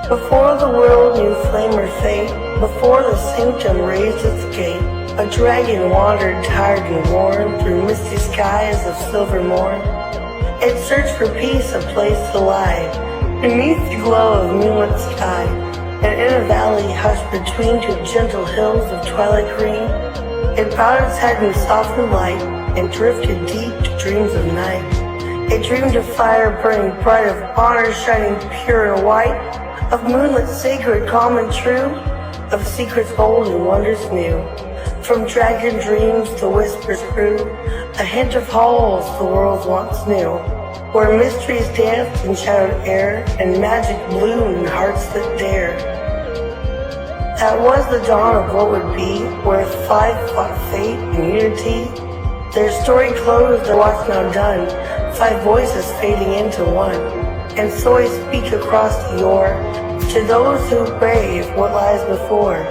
Before the world knew flame or fate, before the sanctum raised its gate, a dragon wandered tired and worn through misty skies of silver morn. It searched for peace, a place to lie, beneath the glow of moonlit sky, and in a valley hushed between two gentle hills of twilight green. It bowed its head in softened light, and drifted deep to dreams of night. It dreamed of fire burning bright, of honor shining pure and white, of moonlit sacred, calm and true, of secrets old and wonders new. From dragon dreams to whispers grew, a hint of halls the world once knew, where mysteries danced in shadowed air, and magic bloomed in hearts that dare. That was the dawn of what would be, where five fought fate and unity. Their story closed, their watch now done, five voices fading into one. And so I speak across the yore, to those who brave what lies before.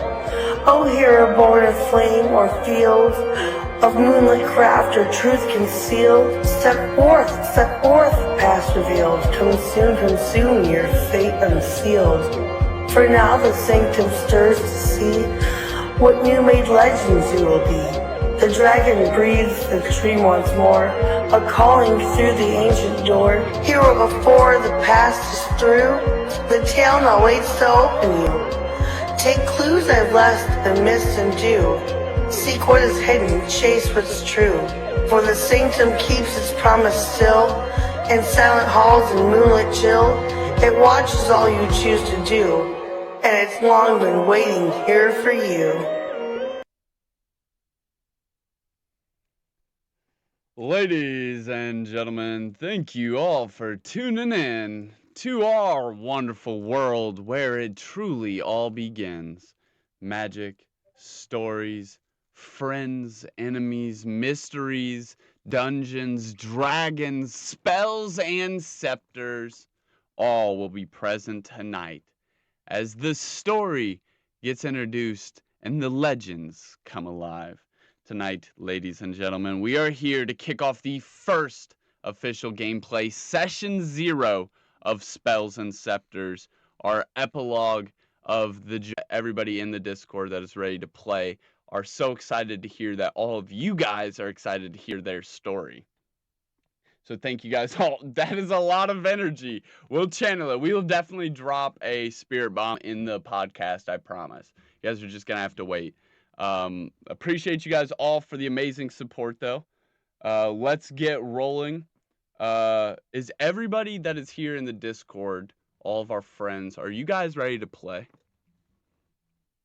Oh, hero born of flame or field, of moonlit craft or truth concealed, step forth, past revealed, consume your fate unsealed. For now the sanctum stirs to see what new-made legends you will be. The dragon breathes the dream once more, a calling through the ancient door. Hero before the past is through, the tale now waits to open you. Take clues I've left the mist and dew. Seek what is hidden, chase what's true. For the sanctum keeps its promise still. In silent halls and moonlit chill, it watches all you choose to do. And it's long been waiting here for you. Ladies and gentlemen, thank you all for tuning in to our wonderful world where it truly all begins. Magic, stories, friends, enemies, mysteries, dungeons, dragons, spells, and scepters all will be present tonight as the story gets introduced and the legends come alive. Tonight, ladies and gentlemen, we are here to kick off the first official gameplay, Session 0 of Spells and Scepters, our epilogue of everybody in the Discord that is ready to play are so excited to hear that all of you guys are excited to hear their story. So thank you guys all. That is a lot of energy. We'll channel it. We will definitely drop a spirit bomb in the podcast, I promise. You guys are just going to have to wait. Appreciate you guys all for the amazing support, though. Let's get rolling. Is everybody that is here in the Discord, all of our friends, are you guys ready to play?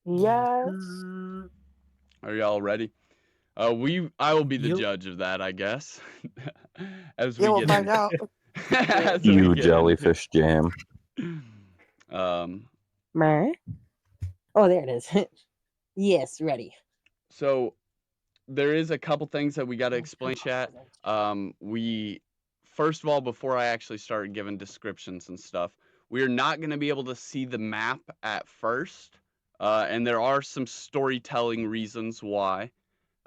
Yes. Are y'all ready? I will be the judge of that, I guess. As we we'll find out. You jellyfish jam. Meh. Oh, there it is. Yes, ready. So there is a couple things that we got to explain, chat. We first of all, before I actually start giving descriptions and stuff, we are not going to be able to see the map at first, and there are some storytelling reasons why.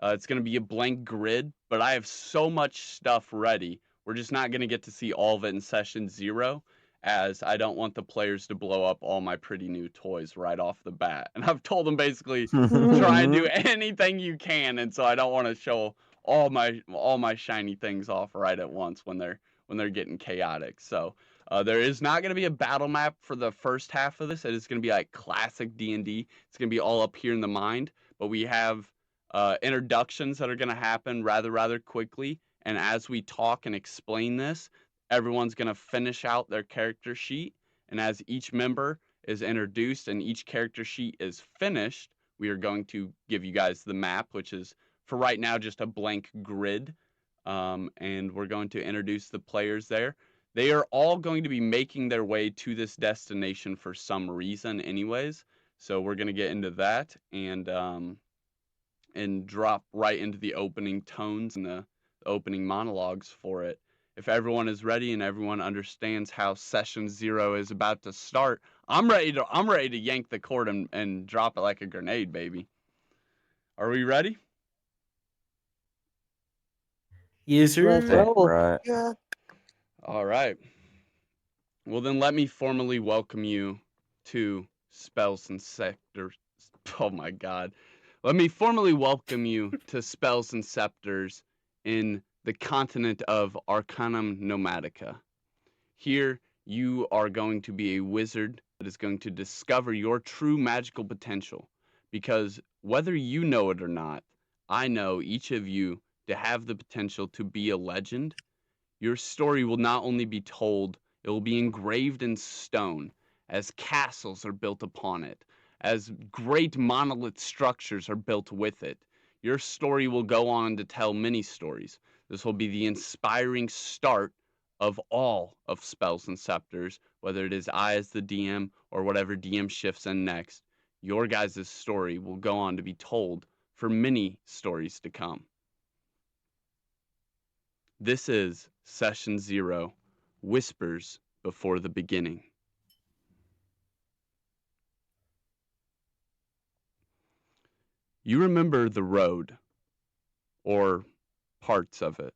It's going to be a blank grid, but I have so much stuff ready. We're just not going to get to see all of it in Session 0, as I don't want the players to blow up all my pretty new toys right off the bat. And I've told them basically try and do anything you can, and so I don't want to show all my shiny things off right at once when they're getting chaotic. So there is not going to be a battle map for the first half of this. It is going to be like classic D&D. It's going to be all up here in the mind, but we have introductions that are going to happen rather quickly. And as we talk and explain this, everyone's going to finish out their character sheet. And as each member is introduced and each character sheet is finished, we are going to give you guys the map, which is for right now just a blank grid. And we're going to introduce the players there. They are all going to be making their way to this destination for some reason anyways. So we're going to get into that and drop right into the opening tones and the opening monologues for it. If everyone is ready and everyone understands how Session 0 is about to start, I'm ready to yank the cord and drop it like a grenade, baby. Are we ready? Yes, sir. Right. Yeah. All right. Well, then let me formally welcome you to Spells and Scepters. Oh my God. Let me formally welcome you to Spells and Scepters in the continent of Arcanum Nomadica. Here, you are going to be a wizard that is going to discover your true magical potential. Because whether you know it or not, I know each of you to have the potential to be a legend. Your story will not only be told, it will be engraved in stone as castles are built upon it, as great monolith structures are built with it. Your story will go on to tell many stories. This will be the inspiring start of all of Spells and Scepters, whether it is I as the DM or whatever DM shifts in next. Your guys' story will go on to be told for many stories to come. This is Session 0, Whispers Before the Beginning. You remember the road, or parts of it.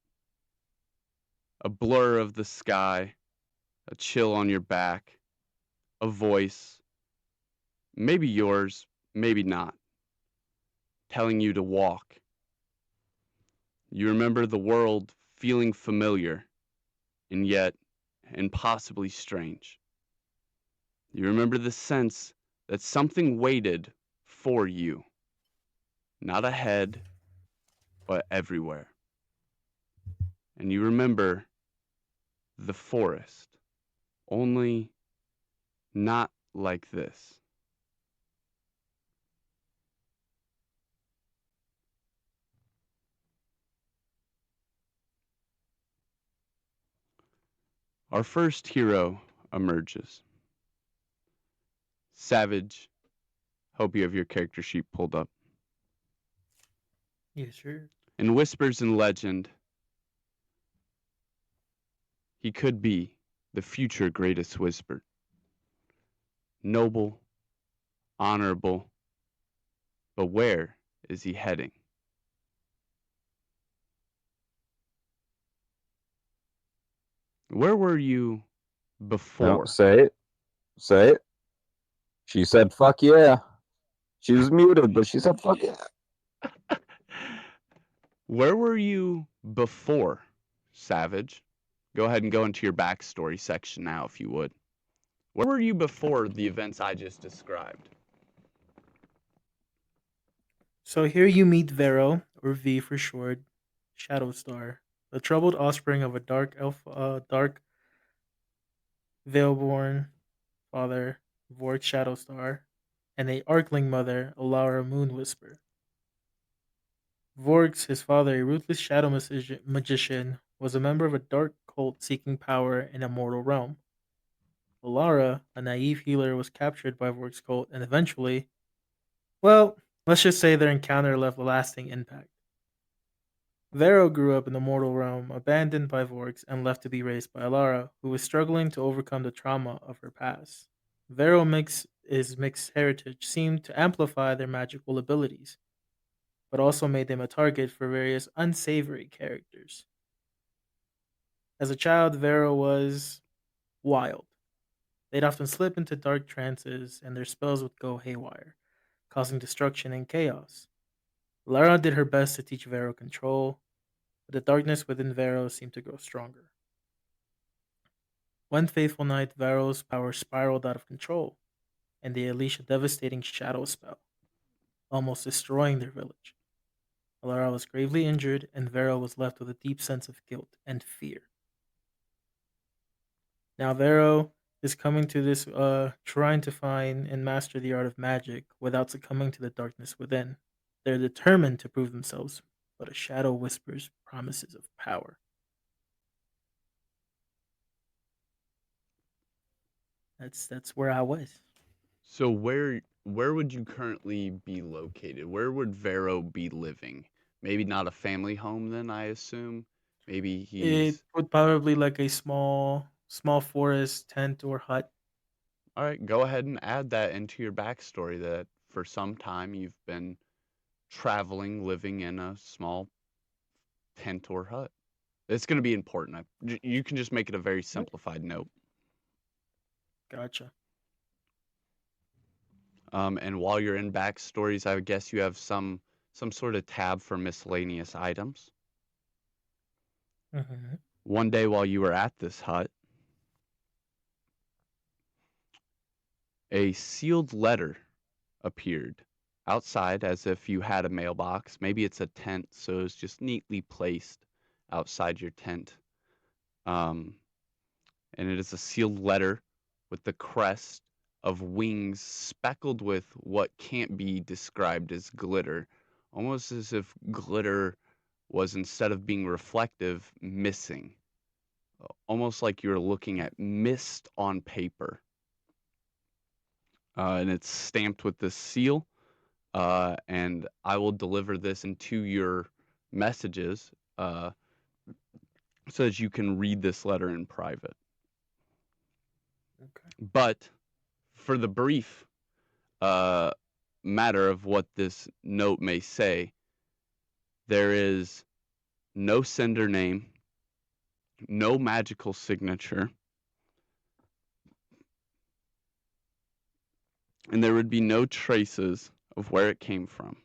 A blur of the sky, a chill on your back, a voice, maybe yours, maybe not, telling you to walk. You remember the world feeling familiar, and yet impossibly strange. You remember the sense that something waited for you, not ahead, but everywhere. And you remember the forest, only not like this. Our first hero emerges. Savage, hope you have your character sheet pulled up. Yes, sir. In Whispers and Legend, he could be the future greatest whisper. Noble, honorable, but where is he heading? Where were you before? No, say it. Say it. She said, fuck yeah. She was muted, but she said, fuck yeah. Where were you before, Savage? Go ahead and go into your backstory section now, if you would. Where were you before the events I just described? So here you meet Vero, or V for short, Shadowstar, the troubled offspring of a dark Veilborn father, Vork Shadowstar, and a Arkling mother, Alara Moonwhisper. Vorks, his father, a ruthless shadow magician, was a member of a dark cult seeking power in a mortal realm. Alara, a naive healer, was captured by Vork's cult and eventually, well, let's just say their encounter left a lasting impact. Vero grew up in the mortal realm, abandoned by Vorks and left to be raised by Alara, who was struggling to overcome the trauma of her past. His mixed heritage seemed to amplify their magical abilities, but also made them a target for various unsavory characters. As a child, Vero was wild. They'd often slip into dark trances, and their spells would go haywire, causing destruction and chaos. Lara did her best to teach Vero control, but the darkness within Vero seemed to grow stronger. One fateful night, Vero's power spiraled out of control, and they unleashed a devastating shadow spell, almost destroying their village. Lara was gravely injured, and Vero was left with a deep sense of guilt and fear. Now, Vero is coming to this, trying to find and master the art of magic without succumbing to the darkness within. They're determined to prove themselves, but a shadow whispers promises of power. That's where I was. So where would you currently be located? Where would Vero be living? Maybe not a family home then, I assume. Maybe It he's would probably like a small forest tent or hut. all right, go ahead and add that into your backstory that for some time you've been traveling, living in a small tent or hut. It's going to be important. You can just make it a very simplified note. Gotcha. And while you're in backstories, I would guess you have some sort of tab for miscellaneous items. Mm-hmm. One day while you were at this hut, a sealed letter appeared outside as if you had a mailbox. Maybe it's a tent, so it's just neatly placed outside your tent. And it is a sealed letter with the crest of wings speckled with what can't be described as glitter, almost as if glitter was, instead of being reflective, missing. Almost like you're looking at mist on paper. And it's stamped with this seal. And I will deliver this into your messages so that you can read this letter in private. Okay. But for the brief matter of what this note may say, there is no sender name, no magical signature, and there would be no traces of where it came from,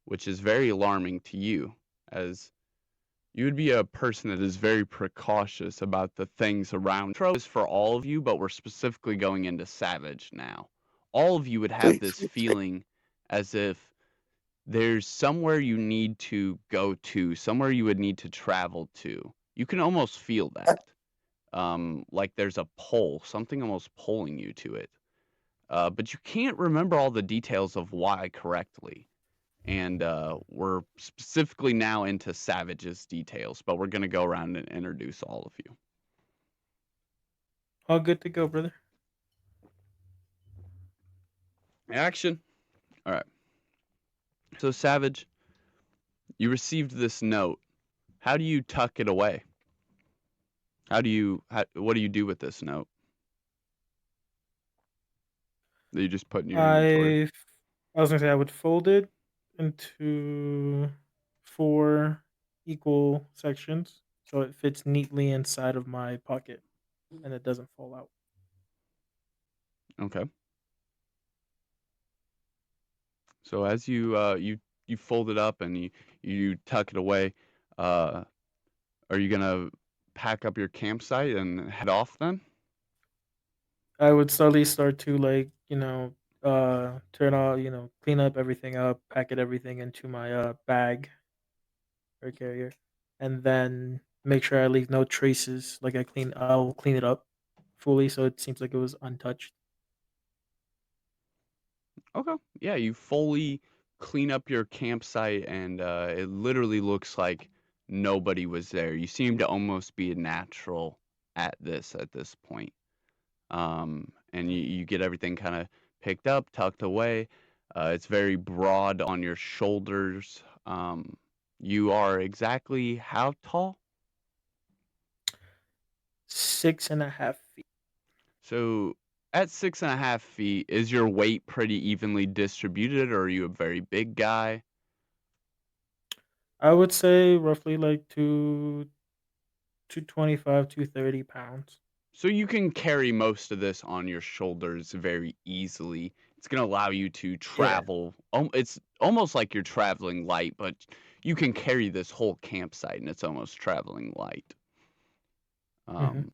which is very alarming to you, as you would be a person that is very precautious about the things around. Is for all of you, but we're specifically going into Savage now. All of you would have this feeling as if there's somewhere you need to go to, somewhere you would need to travel to. You can almost feel that. Like there's a pull, something almost pulling you to it. But you can't remember all the details of why correctly. And we're specifically now into Savage's details, but we're going to go around and introduce all of you. All good to go, brother. Action. All right. So, Savage, you received this note. How do you tuck it away? What do you do with this note? That you just put in your inventory? I was gonna say I would fold it into 4 equal sections so it fits neatly inside of my pocket and it doesn't fall out. Okay. So as you fold it up and you tuck it away, are you gonna pack up your campsite and head off then? I would slowly start to turn all clean up everything up, packet everything into my bag or carrier, and then make sure I leave no traces. I'll clean it up fully so it seems like it was untouched. Okay. Yeah, you fully clean up your campsite and it literally looks like nobody was there. You seem to almost be a natural at this point. And you get everything kind of picked up, tucked away. It's very broad on your shoulders. You are exactly how tall? 6.5 feet. So at 6.5 feet, is your weight pretty evenly distributed, or are you a very big guy? I would say roughly like 225, 230 pounds. So you can carry most of this on your shoulders very easily. It's going to allow you to Yeah. travel. It's almost like you're traveling light, but you can carry this whole campsite and it's almost traveling light. hmm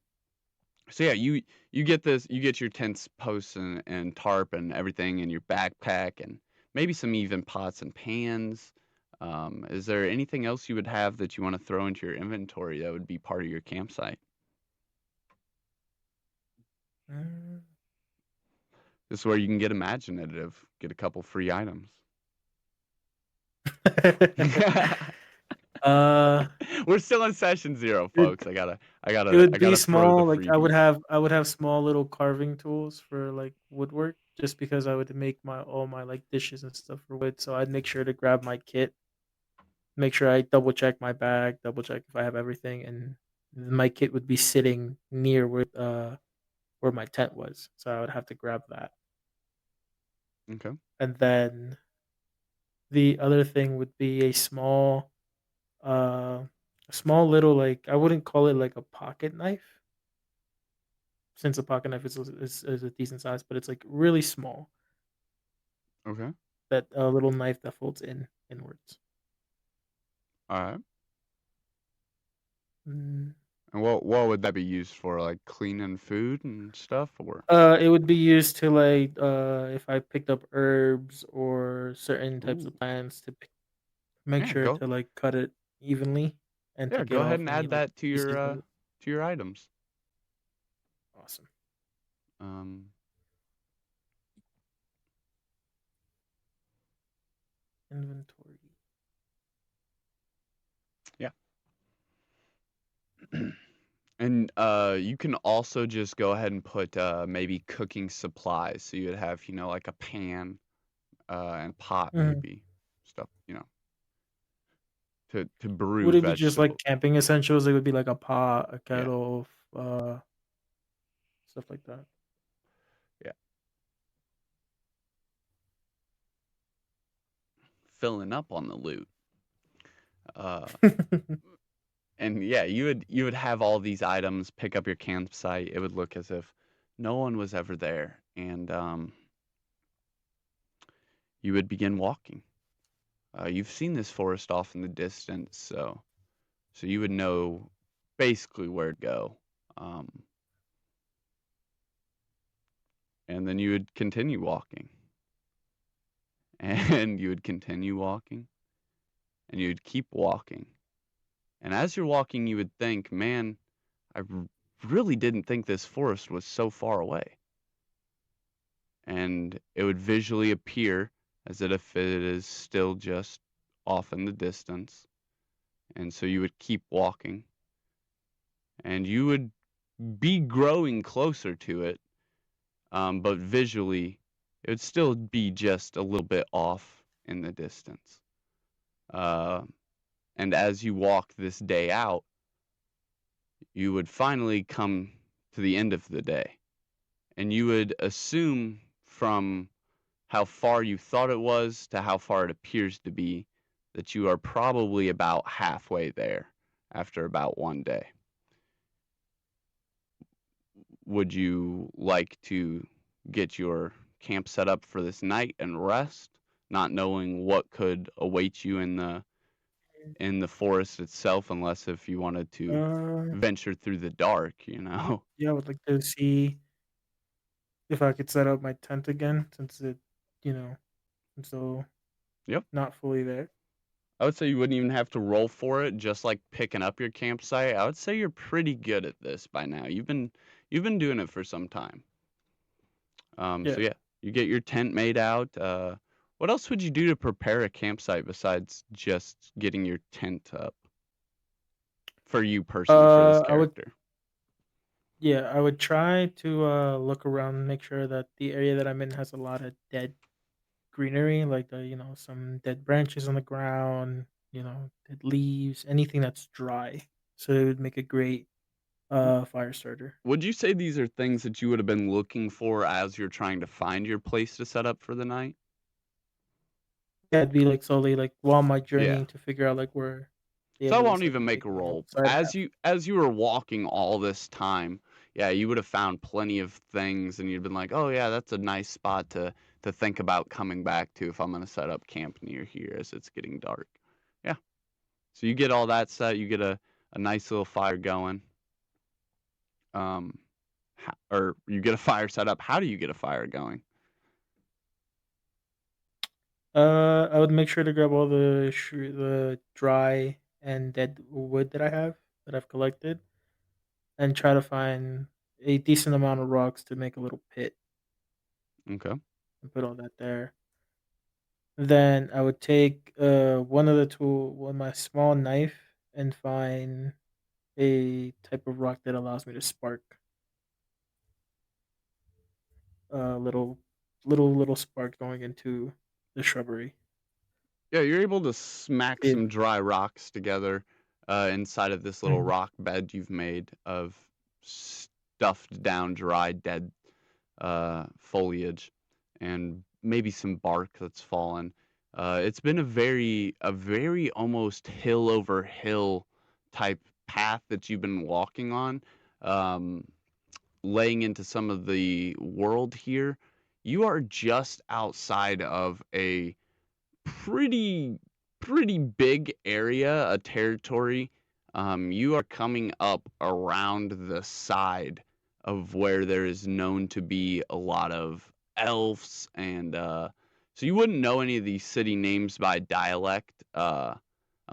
So yeah, you get this, you get your tents, posts, and tarp and everything in your backpack, and maybe some even pots and pans. Is there anything else you would have that you want to throw into your inventory that would be part of your campsite? Mm. This is where you can get imaginative, get a couple free items. uh, We're still in session 0, it, folks. I gotta it would be throw the small. Like freebies. I would have small little carving tools for like woodwork, just because I would make all my like dishes and stuff for wood. So I'd make sure to grab my kit, make sure I double check my bag, double check if I have everything, and my kit would be sitting near where my tent was. So I would have to grab that. Okay. And then the other thing would be uh a small little, like, I wouldn't call it like a pocket knife, since a pocket knife is a decent size, but it's like really small. Okay. That little knife that folds inwards. All right. Mm. And what would that be used for? Like cleaning food and stuff, or? It would be used to like if I picked up herbs or certain types Ooh. of plants to make Yeah. sure Go. to like cut it evenly and to Yeah. get Go ahead off and any add like that to pieces of it. your items. Awesome. Um. Inventory. Yeah. And you can also just go ahead and put maybe cooking supplies. So you'd have, like a pan and pot Mhm. maybe stuff, to brew Would it be just like vegetable. camping essentials? It would be like a pot, a Yeah, kettle, stuff like that. yeah. Filling up on the loot. Uh, and yeah, you would have all these items, pick up your campsite. It would look as if no one was ever there, and you would begin walking. You've seen this forest off in the distance, so you would know basically where to go. Um, and then you would continue walking, and you would continue walking, and you would keep walking. And as you're walking, you would think, man, really didn't think this forest was so far away. And it would visually appear as if it is still just off in the distance. And so you would keep walking, and you would be growing closer to it, but visually, it would still be just a little bit off in the distance. Uh, and as you walk this day out, you would finally come to the end of the day. And you would assume from how far you thought it was to how far it appears to be that you are probably about halfway there after about one day. Would you like to get your camp set up for this night and rest, not knowing what could await you in the forest itself, unless if you wanted to uh, venture through the dark? yeah, I would like to see if I could set up my tent again since you know, I'm still Yep. not fully there. I would say you wouldn't even have to roll for it, just like picking up your campsite. I would say you're pretty good at this by now. You've been doing it for some time. So Yeah. yeah, you get your tent made out. What else would you do to prepare a campsite besides just getting your tent up for you personally for this I would character? Yeah, I would try to look around, make sure that the area that I'm in has a lot of dead greenery, like some dead branches on the ground, dead leaves, anything that's dry. So it would make a great fire starter. Would you say these are things that you would have been looking for as you're trying to find your place to set up for the night? Yeah, it'd be like slowly like while my Yeah. journeying to figure out like where the So I evidence won't I'd even be make a taking me. roll. So I'd have As you were walking all this time, yeah, you would have found plenty of things, and you'd been like, "Oh yeah, that's a nice spot to think about coming back to if I'm gonna set up camp near here as it's getting dark." Yeah. So you get all that set. You get a nice little fire going. Um, or you get a fire set up. How do you get a fire going? I would make sure to grab all the dry and dead wood that I've collected, and try to find a decent amount of rocks to make a little pit Okay. and put all that there. Then I would take my small knife, and find a type of rock that allows me to spark a little spark going into the shrubbery. Yeah, you're able to smack If some dry rocks together inside of this little Mhm. rock bed you've made of stuffed down, dry, dead foliage, and maybe some bark that's fallen. It's been a very almost hill over hill type path that you've been walking on, um, laying into some of the world here. you are just outside of a pretty big area, a territory. You are coming up around the side of where there is known to be a lot of elves, and so you wouldn't know any of these city names by dialect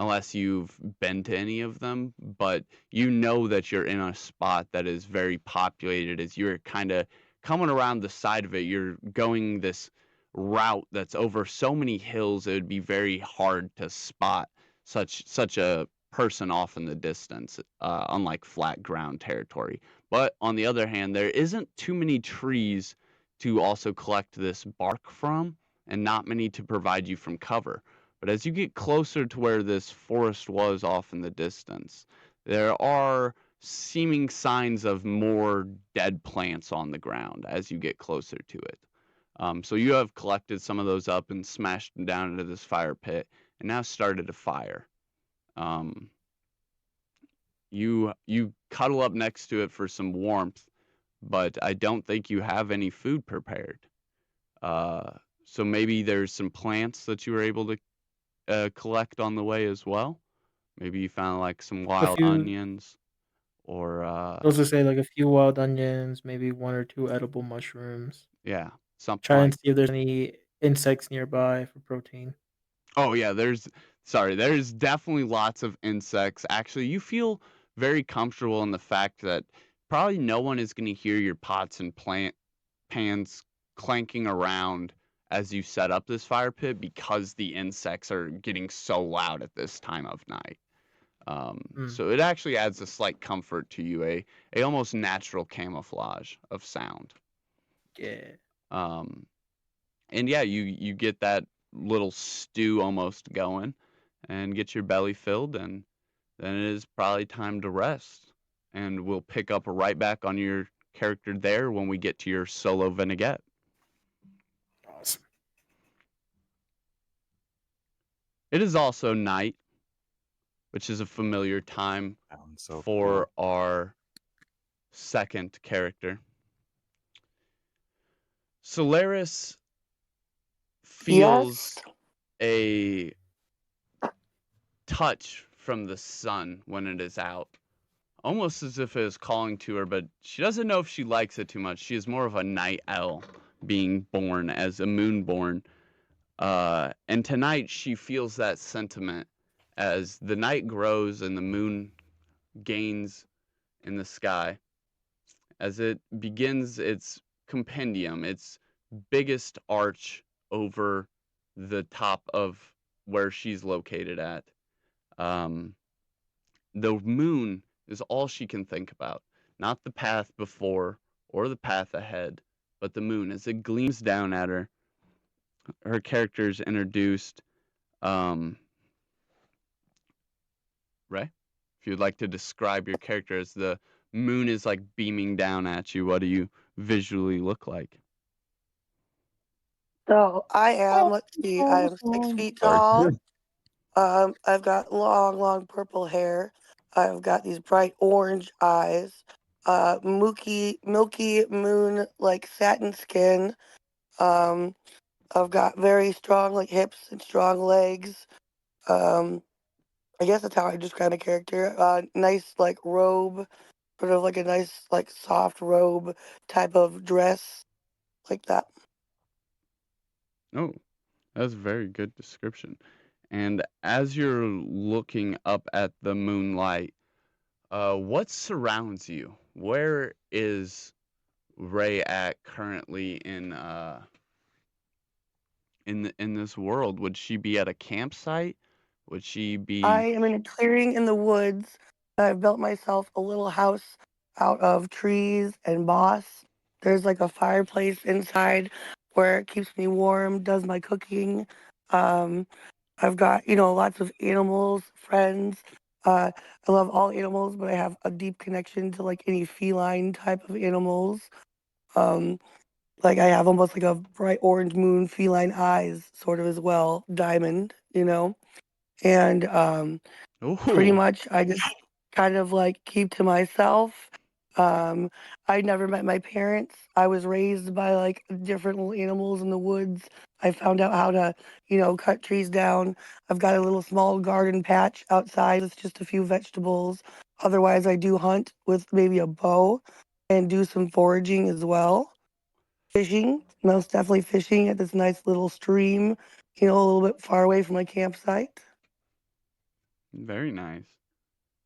unless you've been to any of them, but you know that you're in a spot that is very populated as you're kind of coming around the side of it. You're going this route that's over so many hills, it would be very hard to spot such a person off in the distance, unlike flat ground territory. But on the other hand, there isn't too many trees to also collect this bark from, and not many to provide you from cover. But as you get closer to where this forest was off in the distance, there are seeming signs of more dead plants on the ground as you get closer to it. So you have collected some of those up and smashed them down into this fire pit, and now started a fire. You cuddle up next to it for some warmth, but I don't think you have any food prepared. So maybe there's some plants that you were able to collect on the way as well. Maybe you found like some A wild few, onions or those to say like a few wild onions, maybe 1 or 2 edible mushrooms. yeah, something Try and like. see if there's any insects nearby for protein. Oh yeah, there's definitely lots of insects. Actually, you feel very comfortable in the fact that probably no one is going to hear your pots and plant pans clanking around as you set up this fire pit because the insects are getting so loud at this time of night. Mm, So it actually adds a slight comfort to you, a almost natural camouflage of sound. yeah. Um, and yeah, you get that little stew almost going and get your belly filled, and then it is probably time to rest. And we'll pick up right back on your character there when we get to your solo vignette. Awesome. It is also night, which is a familiar time Sounds so for our second character. Solaris feels Yes. a touch from the sun when it is out, almost as if it is calling to her, but she doesn't know if she likes it too much. She is more of a night owl, being born as a moonborn. And tonight she feels that sentiment as the night grows and the moon gains in the sky, as it begins its compendium, its biggest arch over the top of where she's located at. Um, the moon is all she can think about, not the path before or the path ahead, but the moon as it gleams down at her. Her character is introduced. Ray, if you'd like to describe your character as the moon is like beaming down at you, what do you visually look like? So I am, let's see, I am 6 feet tall. I've got long purple hair. I've got these bright orange eyes. Milky moon like satin skin. Um, I've got very strong like hips and strong legs. Um, I guess that's how I describe my character. Nice like robe, sort of like a nice like soft robe type of dress, like that. Oh, that's a very good description. And as you're looking up at the moonlight, what surrounds you? Where is Ray at currently in this world? Would she be at a campsite? Would she I be? am in a clearing in the woods. I've built myself a little house out of trees and moss. There's like a fireplace inside where it keeps me warm, does my cooking. Um, I've got, lots of animals, friends. I love all animals, but I have a deep connection to like any feline type of animals. Um, like I have almost like a bright orange moon feline eyes sort of as well, diamond. And pretty Oh, much I just kind of like keep to myself. Um, I never met my parents. I was raised by like different little animals in the woods. I found out how to, cut trees down. I've got a little small garden patch outside with just a few vegetables. Otherwise, I do hunt with maybe a bow and do some foraging as well. Fishing, most definitely fishing at this nice little stream, a little bit far away from my campsite. Very nice.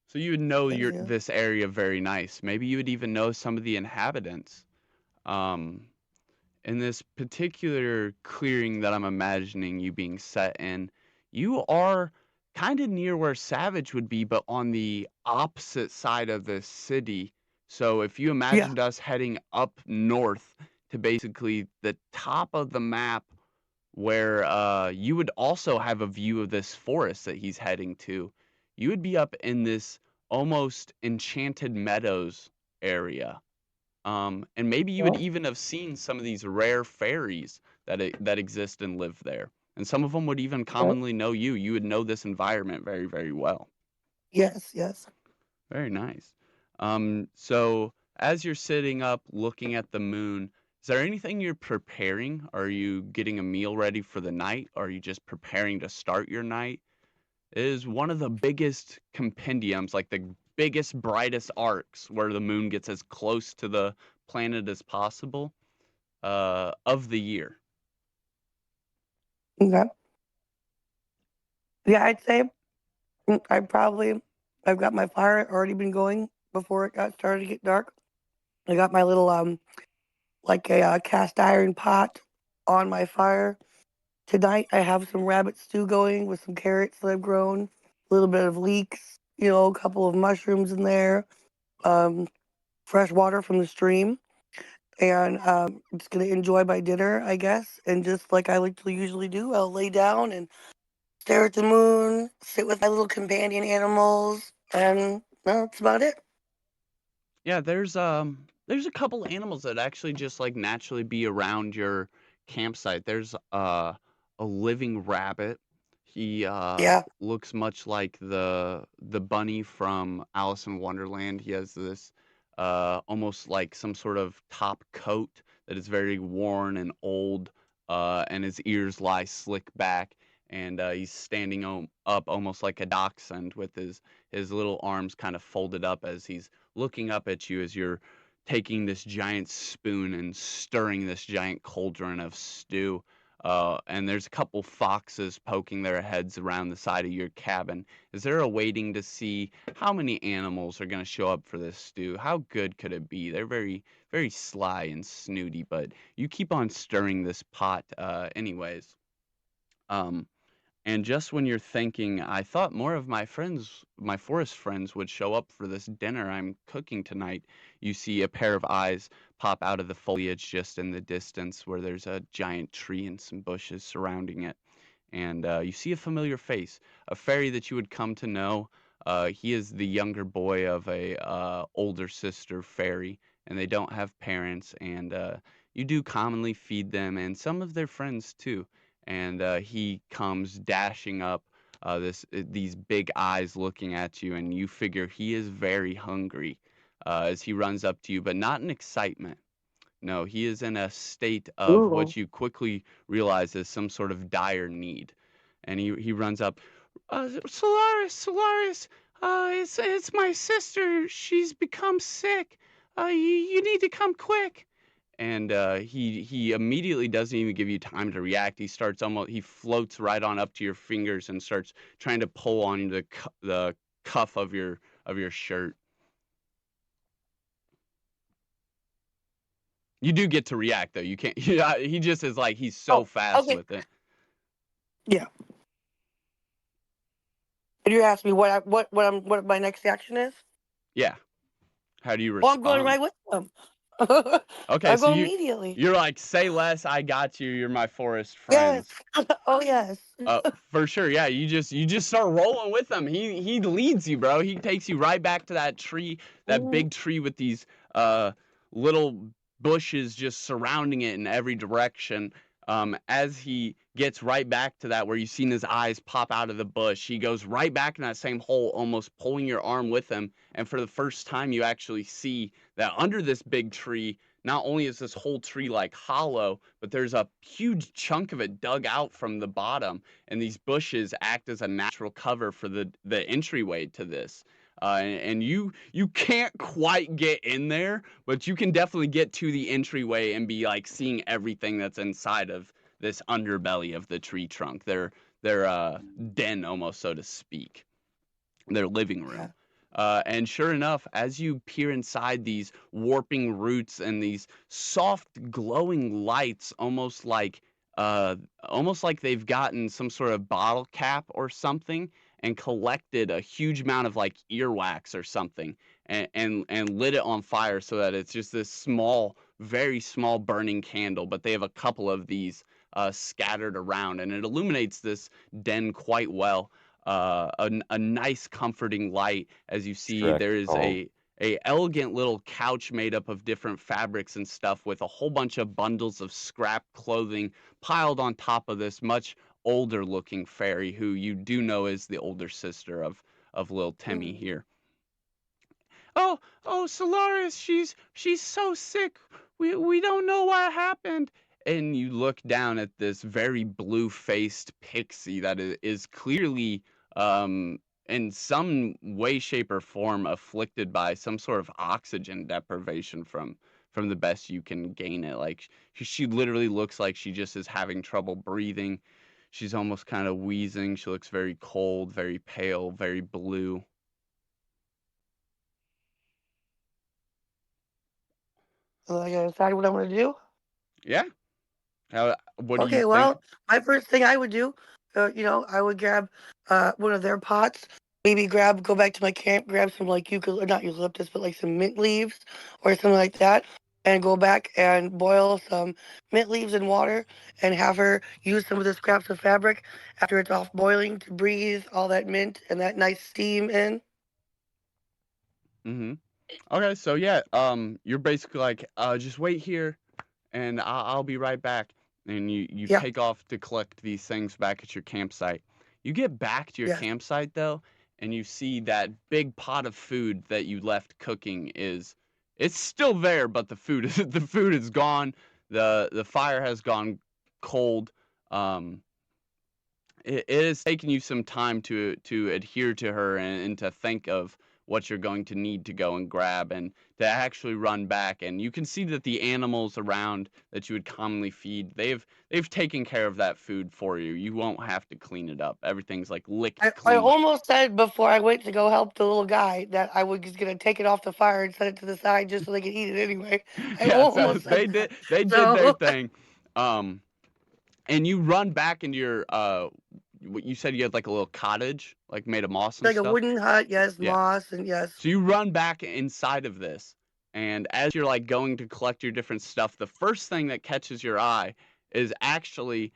So you would know Yes, yeah. this area very nice. Maybe you would even know some of the inhabitants. Um, in this particular clearing that I'm imagining you being set in, you are kind of near where Savage would be, but on the opposite side of the city. So if you Yeah. imagined us heading up north to basically the top of the map, where you would also have a view of this forest that he's heading to, you would be up in this almost enchanted meadows area. And maybe you would Well, even have seen some of these rare fairies that exist and live there. And some of them would even yeah. commonly know you. You would know this environment very, very well. Yes, yes. Very nice. So as you're sitting up looking at the moon, is there anything you're preparing? Are you getting a meal ready for the night? Are you just preparing to start your night? It is one of the biggest compendiums, like the biggest, brightest arcs where the moon gets as close to the planet as possible of the year. Okay. Yeah, I'd say I've got my fire already been going before it got started to get dark. I got my little, like a cast iron pot on my fire. Tonight I have some rabbit stew going with some carrots that I've grown, a little bit of leeks, a couple of mushrooms in there, um, fresh water from the stream. And I'm just going to enjoy my dinner, I guess. And just like I like to usually do, I'll lay down and stare at the moon, sit with my little companion animals, and well, that's about it. Yeah, there's a couple animals that actually just like naturally be around your campsite. There's a living rabbit. He Yeah. looks much like the bunny from Alice in Wonderland. He has this almost like some sort of top coat that is very worn and old, and his ears lie slick back, and he's standing up almost like a dachshund with his little arms kind of folded up as he's looking up at you as you're taking this giant spoon and stirring this giant cauldron of stew. And there's a couple foxes poking their heads around the side of your cabin as they're awaiting to see how many animals are going to show up for this stew. How good could it be? They're very, very sly and snooty, but you keep on stirring this pot anyways. Um, and just when you're thinking, I thought more of my friends, my forest friends, would show up for this dinner I'm cooking tonight, you see a pair of eyes pop out of the foliage just in the distance where there's a giant tree and some bushes surrounding it. And you see a familiar face, a fairy that you would come to know. He is the younger boy of a older sister fairy, and they don't have parents, and you do commonly feed them and some of their friends too. And he comes dashing up, these big eyes looking at you, and you figure he is very hungry as he runs up to you, but not in excitement. No, he is in a state of Ooh. what you quickly realize is some sort of dire need. And he runs up, Solaris, it's my sister. She's become sick. You need to come quick. And he immediately doesn't even give you time to react. He floats right on up to your fingers and starts trying to pull on the cuff of your shirt. You do get to react though. You can't. Yeah, he just is like he's so Oh, fast okay. with it. Yeah. And you asked me what my next action is? Yeah. How do you Well, I'm going respond? right with them. Okay, I so go immediately. you're like, say less. I got you. You're my forest Yes. friends. Oh yes. For sure. Yeah, you just start rolling with him. He leads you, bro. He takes you right back to that tree, that Mhm. big tree with these little bushes just surrounding it in every direction. As he gets right back to that where you've seen his eyes pop out of the bush. He goes right back in that same hole, almost pulling your arm with him. And for the first time, you actually see that under this big tree, not only is this whole tree like hollow, but there's a huge chunk of it dug out from the bottom. And these bushes act as a natural cover for the entryway to this. And you can't quite get in there, but you can definitely get to the entryway and be like seeing everything that's inside of this underbelly of the tree trunk, their den almost, so to speak, their living room. And sure enough, as you peer inside these warping roots and these soft glowing lights, almost like they've gotten some sort of bottle cap or something and collected a huge amount of like earwax or something and lit it on fire so that it's just this small, very small burning candle. But they have a couple of these scattered around, and it illuminates this den quite well. A nice comforting light, as you see. Shrek There is called. a elegant little couch made up of different fabrics and stuff with a whole bunch of bundles of scrap clothing piled on top of this much older looking fairy, who you do know is the older sister of little Timmy here. Oh, Solaris, she's so sick. We don't know what happened. And you look down at this very blue-faced pixie that is clearly in some way, shape, or form afflicted by some sort of oxygen deprivation from the best you can gain it. Like she literally looks like she just is having trouble breathing. She's almost kind of wheezing. She looks very cold, very pale, very blue. So I gotta decide what I'm gonna do. Yeah. What do you Okay, think? well, my first thing I would do, I would grab one of their pots, maybe go back to my camp, grab some like not eucalyptus, but like some mint leaves or something like that, and go back and boil some mint leaves in water and have her use some of the scraps of fabric after it's off boiling to breathe all that mint and that nice steam in. Mm-hmm. Okay, so yeah, you're basically like, just wait here, and I'll be right back. And you Yeah, take off to collect these things back at your campsite. You get back to your yes. campsite though, and you see that big pot of food that you left cooking it's still there, but the food is gone. The fire has gone cold. Um, it has taken you some time to adhere to her and to think of what you're going to need to go and grab and to actually run back. And you can see that the animals around that you would commonly feed, they've taken care of that food for you. You won't have to clean it up. Everything's like licked I clean. almost said before I went to go help the little guy that I was just gonna take it off the fire and set it to the side just so they could eat it anyway. I Yeah, so almost said that. they did their So thing. And you run back into your what you said you had like a little cottage, like made of moss and like a stuff. wooden hut, yes, Yeah. moss, and yes. So you run back inside of this, and as you're like going to collect your different stuff, the first thing that catches your eye is actually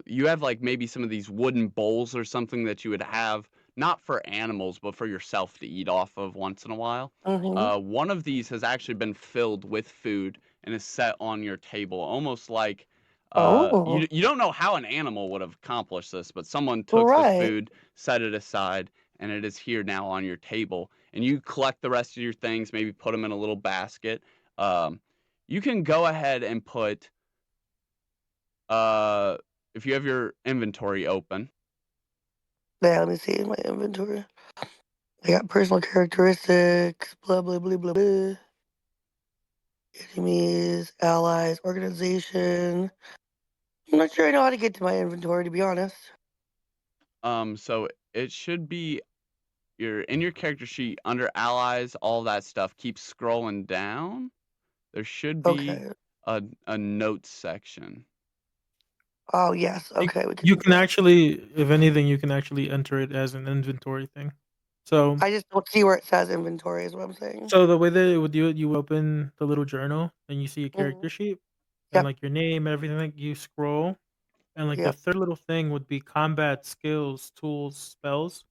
you have like maybe some of these wooden bowls or something that you would have not for animals but for yourself to eat off of once in a while. Mm-hmm. One of these has actually been filled with food and is set on your table, almost like Oh, you don't know how an animal would have accomplished this, but someone took the right. food, set it aside, and it is here now on your table. And you collect the rest of your things, maybe put them in a little basket. You can go ahead and put, if you have your inventory open. Yeah, let me see my inventory. I got personal characteristics, blah, blah, blah, blah, blah. Enemies, allies, organization. I'm not sure I know how to get to my inventory, to be honest. So it should be in your character sheet under allies, all that stuff. Keep scrolling down. There should be Okay. a notes section. Oh, yes. Okay. We You do can that. actually, if anything, you can actually enter it as an inventory thing. So, I just don't see where it says inventory, is what I'm saying. so the way that it would do it, you would open the little journal, and you see a character sheet, and Yep. like your name and everything. Like you scroll, and like the Yep. third little thing would be combat skills, tools, spells,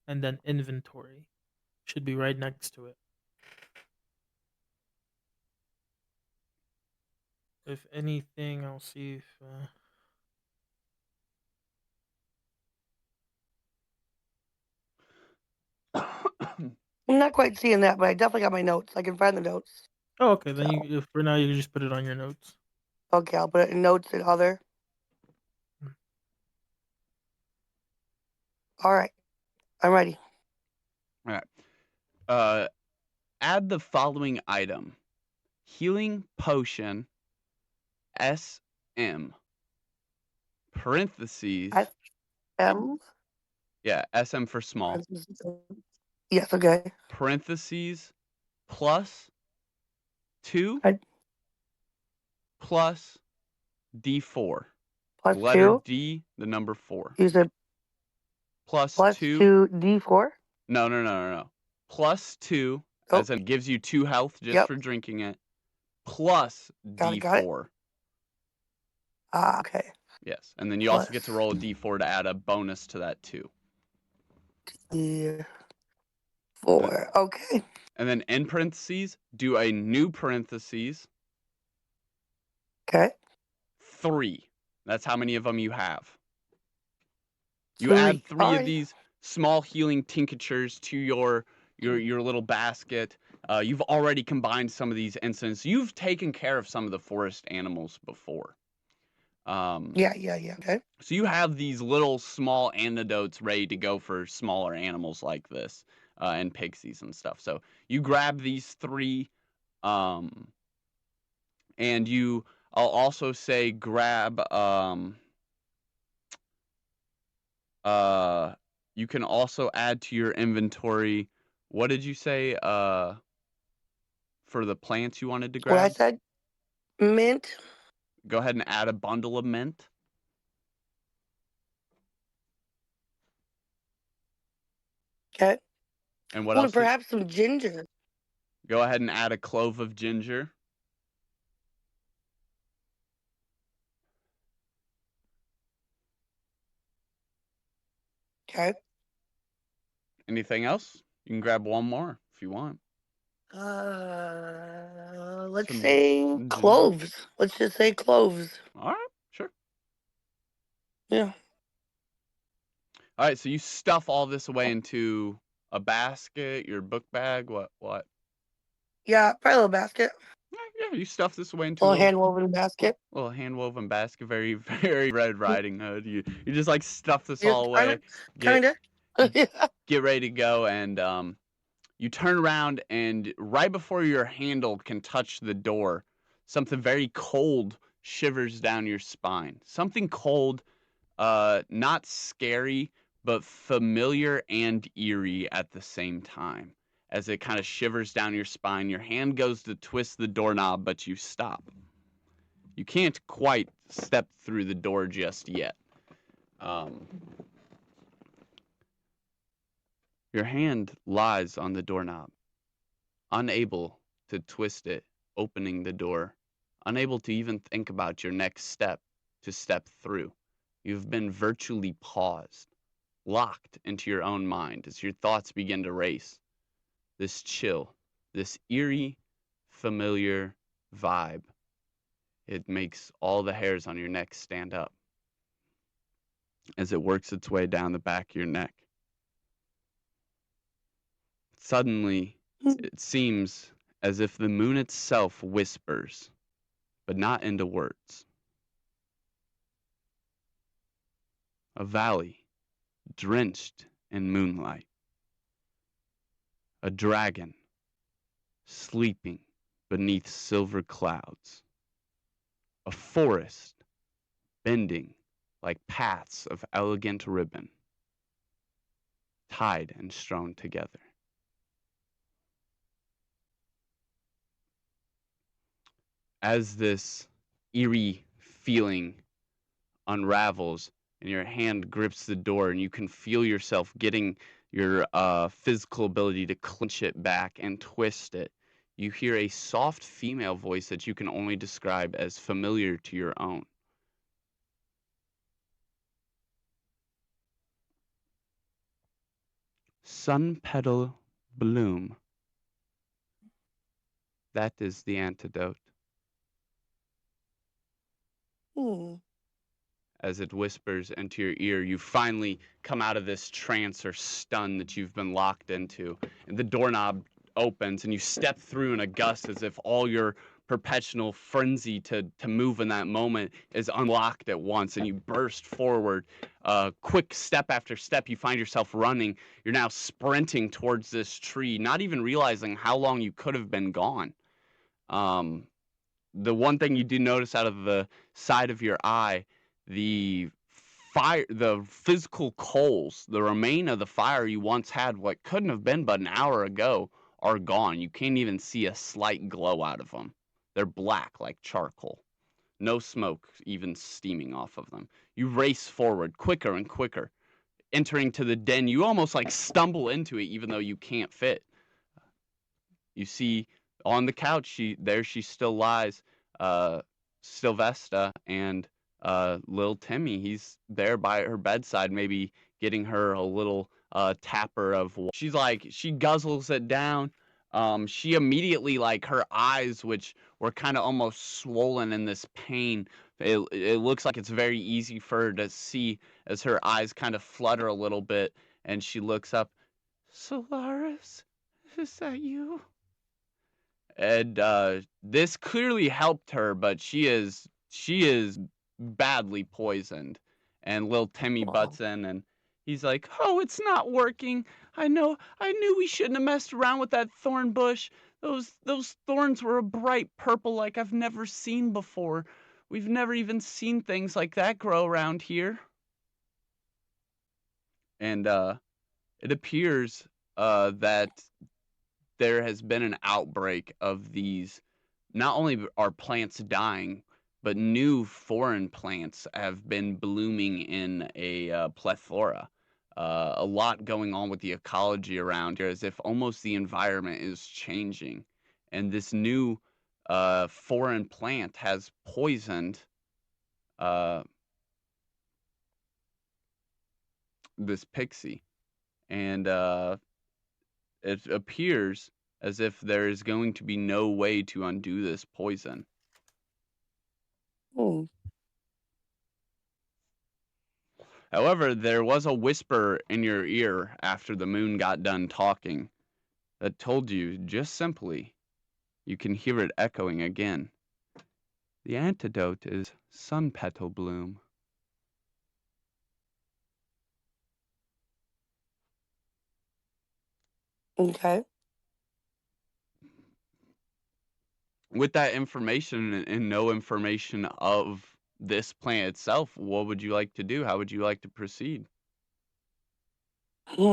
and then inventory should be right next to it. If anything, I'll see if not quite seeing that, but I definitely got my notes. I can find the notes. Oh, okay. Then So. you for now you can just put it on your notes. Okay, I'll put it in notes and other. All right, I'm ready. All right. Add the following item: healing potion, SM. Parentheses. SM. Yeah, SM for small. Yes. Okay. Parentheses +2 I- plus D4. Plus Letter 2. D, the number 4. You said Plus plus 2. 2 D4. No. +2, Oh. as in gives you 2 health just Yep. for drinking it, plus Got it. D4. Okay. Yes, and then you also get to roll a D4 to add a bonus to that too. D4. Okay. And then in parentheses, do a new parentheses, Okay. 3. That's how many of them you have. You 3. add 3 All of right. these small healing tinctures to your little basket. You've already combined some of these incidents. You've taken care of some of the forest animals before. Yeah. Okay. So you have these little small antidotes ready to go for smaller animals like this, and pixies and stuff. So you grab these 3, and I'll also say grab, you can also add to your inventory, what did you say, for the plants you wanted to What I grab? said? Mint. Go ahead and add a bundle of mint. Okay. And what Oh, else? perhaps some ginger. Go ahead and add a clove of ginger. Okay. Anything else? You can grab one more if you want. Let's Some say ginger. cloves. Let's just say cloves. All right, sure. Yeah. All right, so you stuff all this away into a basket, your book bag, what? Yeah, probably a little basket. Yeah, you stuff this away into A a little hand-woven basket. little hand-woven basket, very, very Red Riding Hood. You just like stuff this Yeah, all away, kinda. Yeah. get ready to go, and you turn around, and right before your handle can touch the door, something very cold shivers down your spine. Something cold, not scary, but familiar and eerie at the same time. As it kind of shivers down your spine, your hand goes to twist the doorknob, but you stop. You can't quite step through the door just yet. Your hand lies on the doorknob, unable to twist it, opening the door, unable to even think about your next step to step through. You've been virtually paused, locked into your own mind as your thoughts begin to race. This chill, this eerie, familiar vibe, it makes all the hairs on your neck stand up as it works its way down the back of your neck. Suddenly, it seems as if the moon itself whispers, but not into words. A valley drenched in moonlight. A dragon sleeping beneath silver clouds. A forest bending like paths of elegant ribbon, tied and strewn together. As this eerie feeling unravels and your hand grips the door and you can feel yourself getting your physical ability to clench it back and twist it, you hear a soft female voice that you can only describe as familiar to your own. Sun petal bloom. That is the antidote. as it whispers into your ear. You finally come out of this trance or stun that you've been locked into, and the doorknob opens and you step through in a gust as if all your perpetual frenzy to move in that moment is unlocked at once, and you burst forward. Quick step after step, you find yourself running. You're now sprinting towards this tree, not even realizing how long you could have been gone. The one thing you do notice out of the side of your eye, the physical coals, the remain of the fire you once had, what couldn't have been but an hour ago, are gone. You can't even see a slight glow out of them. They're black like charcoal. No smoke even steaming off of them. You race forward quicker and quicker. Entering to the den, you almost like stumble into it even though you can't fit. You see on the couch, she still lies, Sylvester and little Timmy. He's there by her bedside, maybe getting her a little tapper of water. She guzzles it down. She immediately, like, her eyes, which were kind of almost swollen in this pain, it looks like it's very easy for her to see as her eyes kind of flutter a little bit, and she looks up. Solaris, is that you? And this clearly helped her, but she is badly poisoned. And little Timmy butts in, and he's like, "Oh, it's not working. I knew we shouldn't have messed around with that thorn bush. Those thorns were a bright purple like I've never seen before. We've never even seen things like that grow around here." And it appears that there has been an outbreak of these. Not only are plants dying, but new foreign plants have been blooming in a plethora. A lot going on with the ecology around here, as if almost the environment is changing. And this new foreign plant has poisoned this pixie. And it appears as if there is going to be no way to undo this poison. However, there was a whisper in your ear after the moon got done talking that told you, just simply, you can hear it echoing again. The antidote is sun petal bloom. Okay. With that information and no information of this plant itself, what would you like to do? How would you like to proceed? How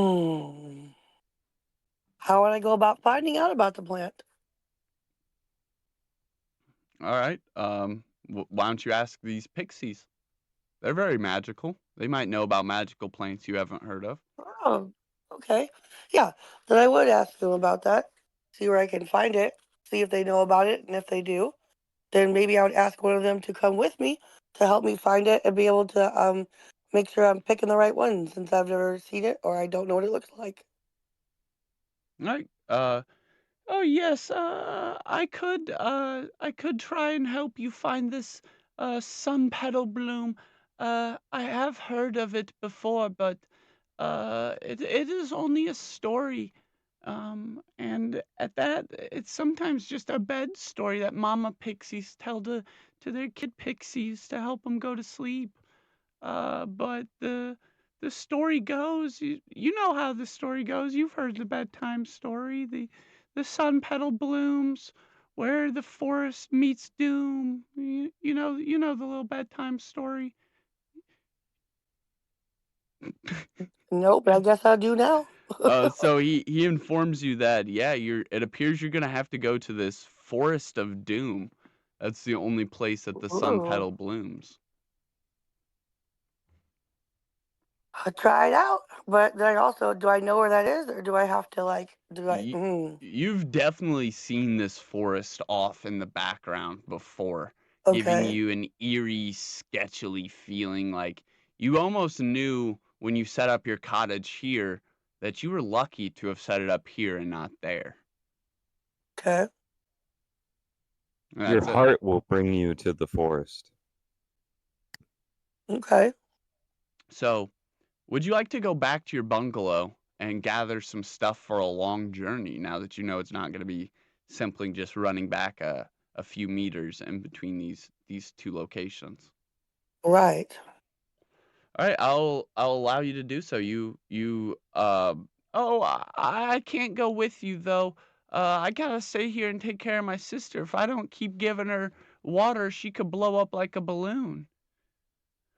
would I go about finding out about the plant? All right. Why don't you ask these pixies? They're very magical. They might know about magical plants you haven't heard of. Oh, okay. Yeah, then I would ask them about that. See where I can find it. See if they know about it, and if they do, then maybe I would ask one of them to come with me to help me find it and be able to make sure I'm picking the right one, since I've never seen it or I don't know what it looks like. All right. Oh yes. I could try and help you find this sun petal bloom. I have heard of it before, but it is only a story. And at that, it's sometimes just a bed story that mama pixies tell to their kid pixies to help them go to sleep. But the story goes, you know how the story goes. You've heard the bedtime story. The sun petal blooms where the forest meets doom. You know the little bedtime story. Nope, I guess I'll do now. So he informs you that, yeah, it appears you're gonna have to go to this forest of doom. That's the only place that the sun Ooh. petal blooms. I'll try it out, but then also, do I know where that is, or do I have to You've definitely seen this forest off in the background before, giving Okay. you an eerie, sketchily feeling, like you almost knew when you set up your cottage here that you were lucky to have set it up here and not there. Okay. Your heart will bring you to the forest. Okay. So, would you like to go back to your bungalow and gather some stuff for a long journey now that you know it's not going to be simply just running back a few meters in between these two locations? Right. All right, I'll allow you to do so. Oh, I can't go with you though. I gotta stay here and take care of my sister. If I don't keep giving her water, she could blow up like a balloon.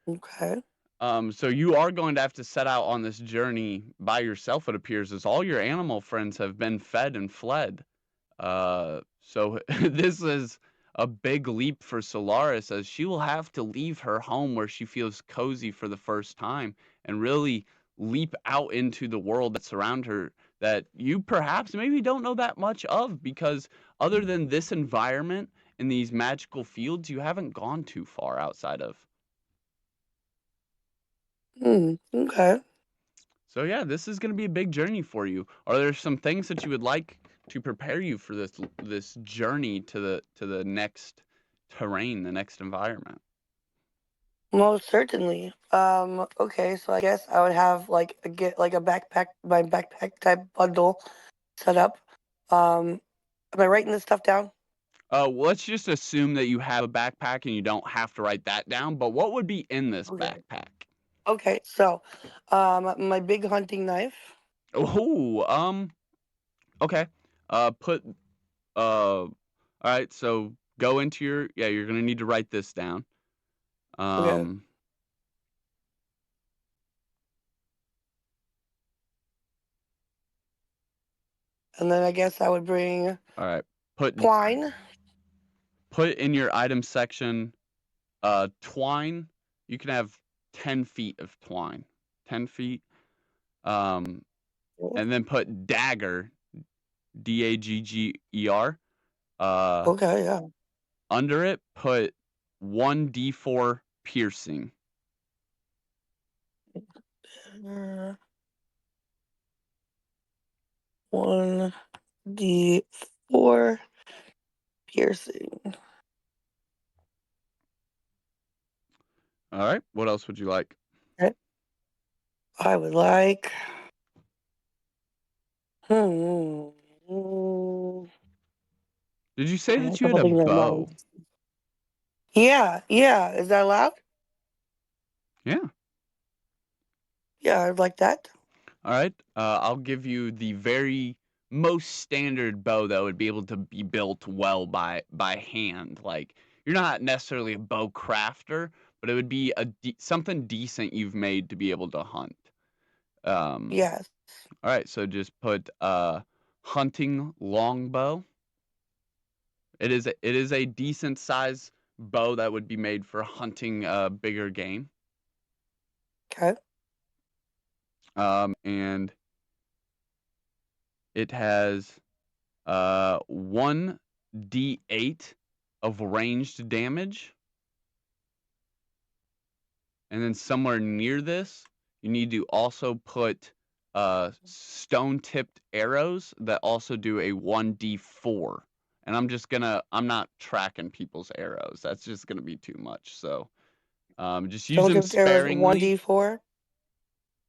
Okay. So you are going to have to set out on this journey by yourself, it appears, as all your animal friends have been fed and fled. So this is a big leap for Solaris, as she will have to leave her home where she feels cozy for the first time and really leap out into the world that surrounds her that you perhaps maybe don't know that much of, because other than this environment and these magical fields, you haven't gone too far outside of. Okay. So yeah, this is going to be a big journey for you. Are there some things that you would like to prepare you for this journey to the next terrain, the next environment? Most certainly. Okay, so I guess I would have like a backpack, my backpack type bundle set up. Am I writing this stuff down? Let's just assume that you have a backpack and you don't have to write that down, but what would be in this Okay. backpack? Okay, so my big hunting knife. Oh, okay. Put all right, so go into you're going to need to write this down. Okay. Um And then I guess I would bring all right. Put twine. put in your item section twine. You can have 10 feet of twine. 10 feet. Um and then put dagger, Dagger. Okay, yeah. Under it put 1d4 piercing. 1d4 piercing. All right. What else would you like? Okay. I would like. Hmm. Did you say I got a that you had couple a things in bow? mind. Yeah, yeah. Is that allowed? Yeah. Yeah, I'd like that. All right. I'll give you the very most standard bow that would be able to be built well by hand. Like, you're not necessarily a bow crafter, but it would be something decent you've made to be able to hunt. Yes. All right. So just put hunting longbow. It is a decent size bow that would be made for hunting bigger game. Okay. And it has 1d8 of ranged damage. And then somewhere near this, you need to also put stone-tipped arrows that also do a 1d4. And I'm not tracking people's arrows. That's just gonna be too much. So just use Stone them tipped arrows, sparingly. 1d4.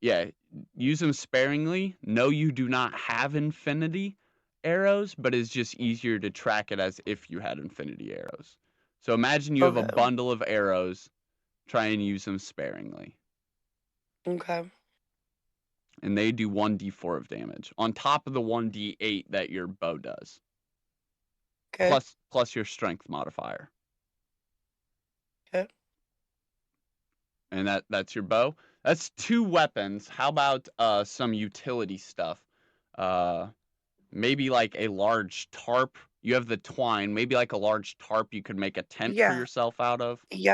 Yeah, use them sparingly. No, you do not have infinity arrows, but it's just easier to track it as if you had infinity arrows. So imagine you have a Okay. bundle of arrows, try and use them sparingly. Okay. And they do 1d4 of damage on top of the 1d8 that your bow does. Okay. Plus your strength modifier. Okay. And that's your bow. That's 2 weapons. How about some utility stuff? Maybe like a large tarp. You have the twine. Maybe like a large tarp you could make a tent for Yeah. yourself out of. Yeah.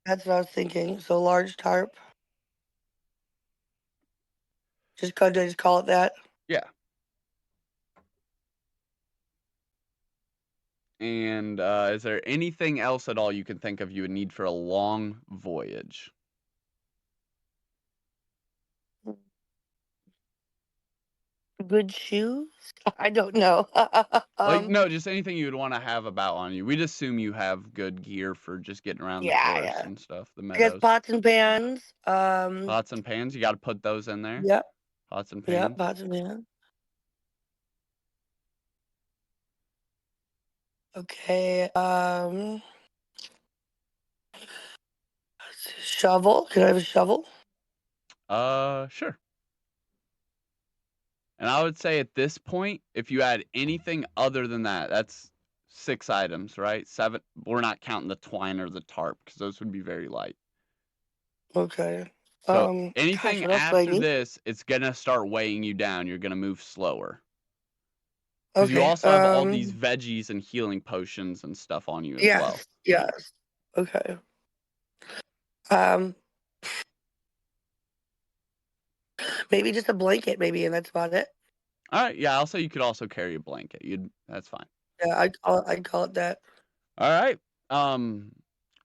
That's what I was thinking. So large tarp. Just call it that. Yeah. And is there anything else at all you can think of you would need for a long voyage? Good shoes? I don't know. No, just anything you would want to have about on you. We'd assume you have good gear for just getting around the yeah, forest yeah. and stuff, the I guess meadows. pots and pans. Pots and pans, you got to put those in there. Yep, Pots and yep, pans. pots and pans. Okay, shovel. Can I have a shovel? Sure. And I would say at this point, if you add anything other than that, that's 6 items, right? 7. We're not counting the twine or the tarp because those would be very light. Okay. So Gosh, anything what else do I after need? this, it's gonna start weighing you down. You're gonna move slower because you Okay. also have all these veggies and healing potions and stuff on you as well. Yes. Okay. Maybe just a blanket, maybe, and that's about it. All right, yeah, I'll say you could also carry a blanket. That's fine. Yeah, I'd call it that. All right.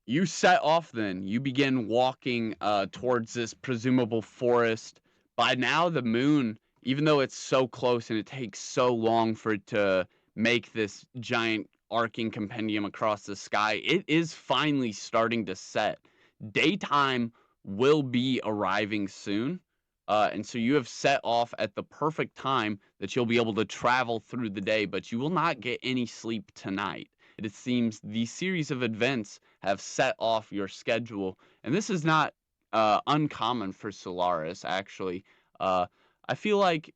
You set off then. You begin walking towards this presumable forest. By now, the moon, even though it's so close and it takes so long for it to make this giant arcing compendium across the sky, it is finally starting to set. Daytime will be arriving soon. And so you have set off at the perfect time that you'll be able to travel through the day, but you will not get any sleep tonight. It seems the series of events have set off your schedule, and this is not uncommon for Solaris, actually. I feel like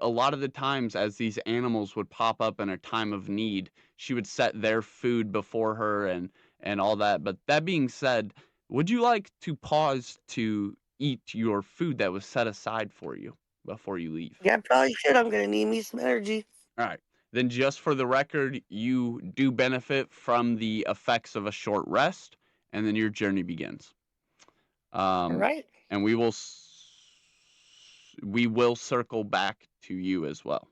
a lot of the times, as these animals would pop up in a time of need, she would set their food before her and all that. But that being said, would you like to pause to eat your food that was set aside for you before you leave? Yeah, I probably should. I'm gonna need me some energy. All right. Then, just for the record, you do benefit from the effects of a short rest, and then your journey begins. All right. And we will circle back to you as well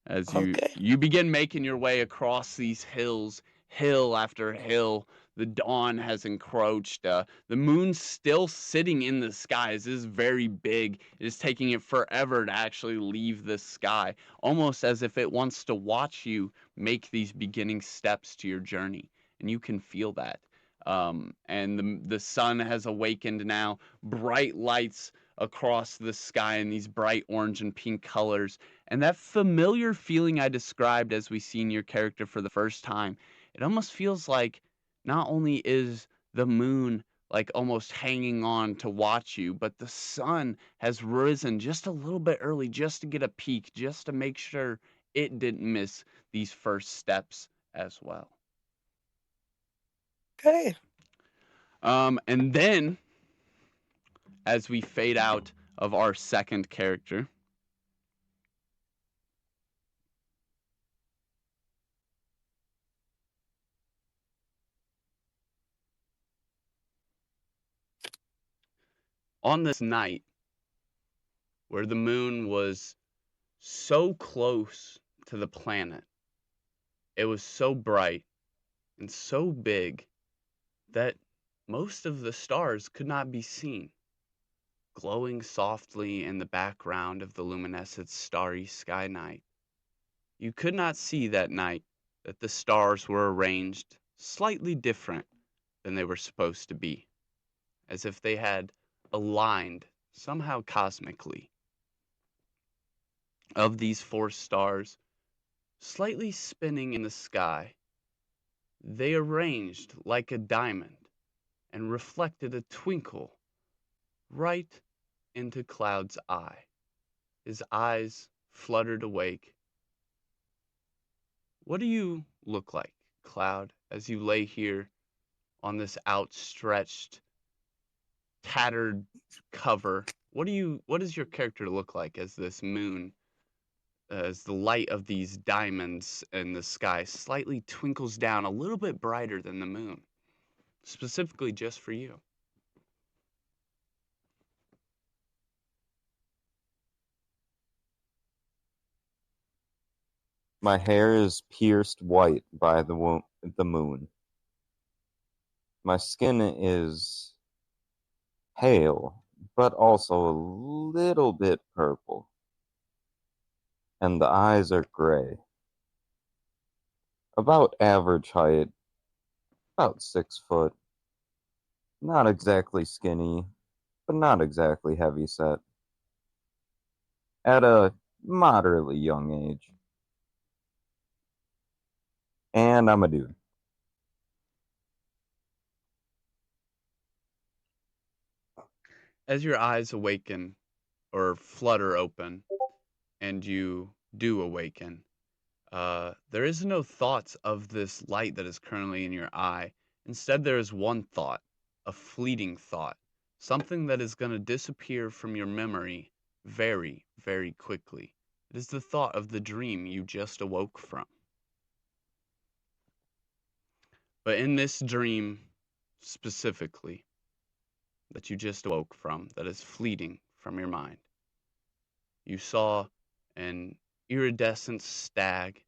as Okay. you begin making your way across these hills, hill after hill. The dawn has encroached. The moon's still sitting in the skies. This is very big. It is taking it forever to actually leave the sky, almost as if it wants to watch you make these beginning steps to your journey. And you can feel that. And the sun has awakened now. Bright lights across the sky in these bright orange and pink colors. And that familiar feeling I described as we seen your character for the first time, it almost feels like not only is the moon like almost hanging on to watch you, but the sun has risen just a little bit early just to get a peek, just to make sure it didn't miss these first steps as well. Okay. And then, as we fade out of our second character, on this night where the moon was so close to the planet, it was so bright and so big that most of the stars could not be seen, glowing softly in the background of the luminescent starry sky night. You could not see that night that the stars were arranged slightly different than they were supposed to be, as if they had aligned somehow cosmically. Of these 4 stars, slightly spinning in the sky, they arranged like a diamond and reflected a twinkle right into Cloud's eye. His eyes fluttered awake. What do you look like, Cloud, as you lay here on this outstretched, tattered cover? What does your character look like as this moon, as the light of these diamonds in the sky slightly twinkles down a little bit brighter than the moon, specifically just for you? My hair is pierced white by the moon. My skin is pale, but also a little bit purple. and the eyes are gray. About average height, about 6 foot. Not exactly skinny, but not exactly heavy set. At a moderately young age. And I'm a dude. As your eyes awaken or flutter open, and you do awaken, there is no thoughts of this light that is currently in your eye. Instead, there is one thought, a fleeting thought, something that is going to disappear from your memory very, very quickly. It is the thought of the dream you just awoke from. But in this dream specifically, that you just awoke from, that is fleeting from your mind, you saw an iridescent stag,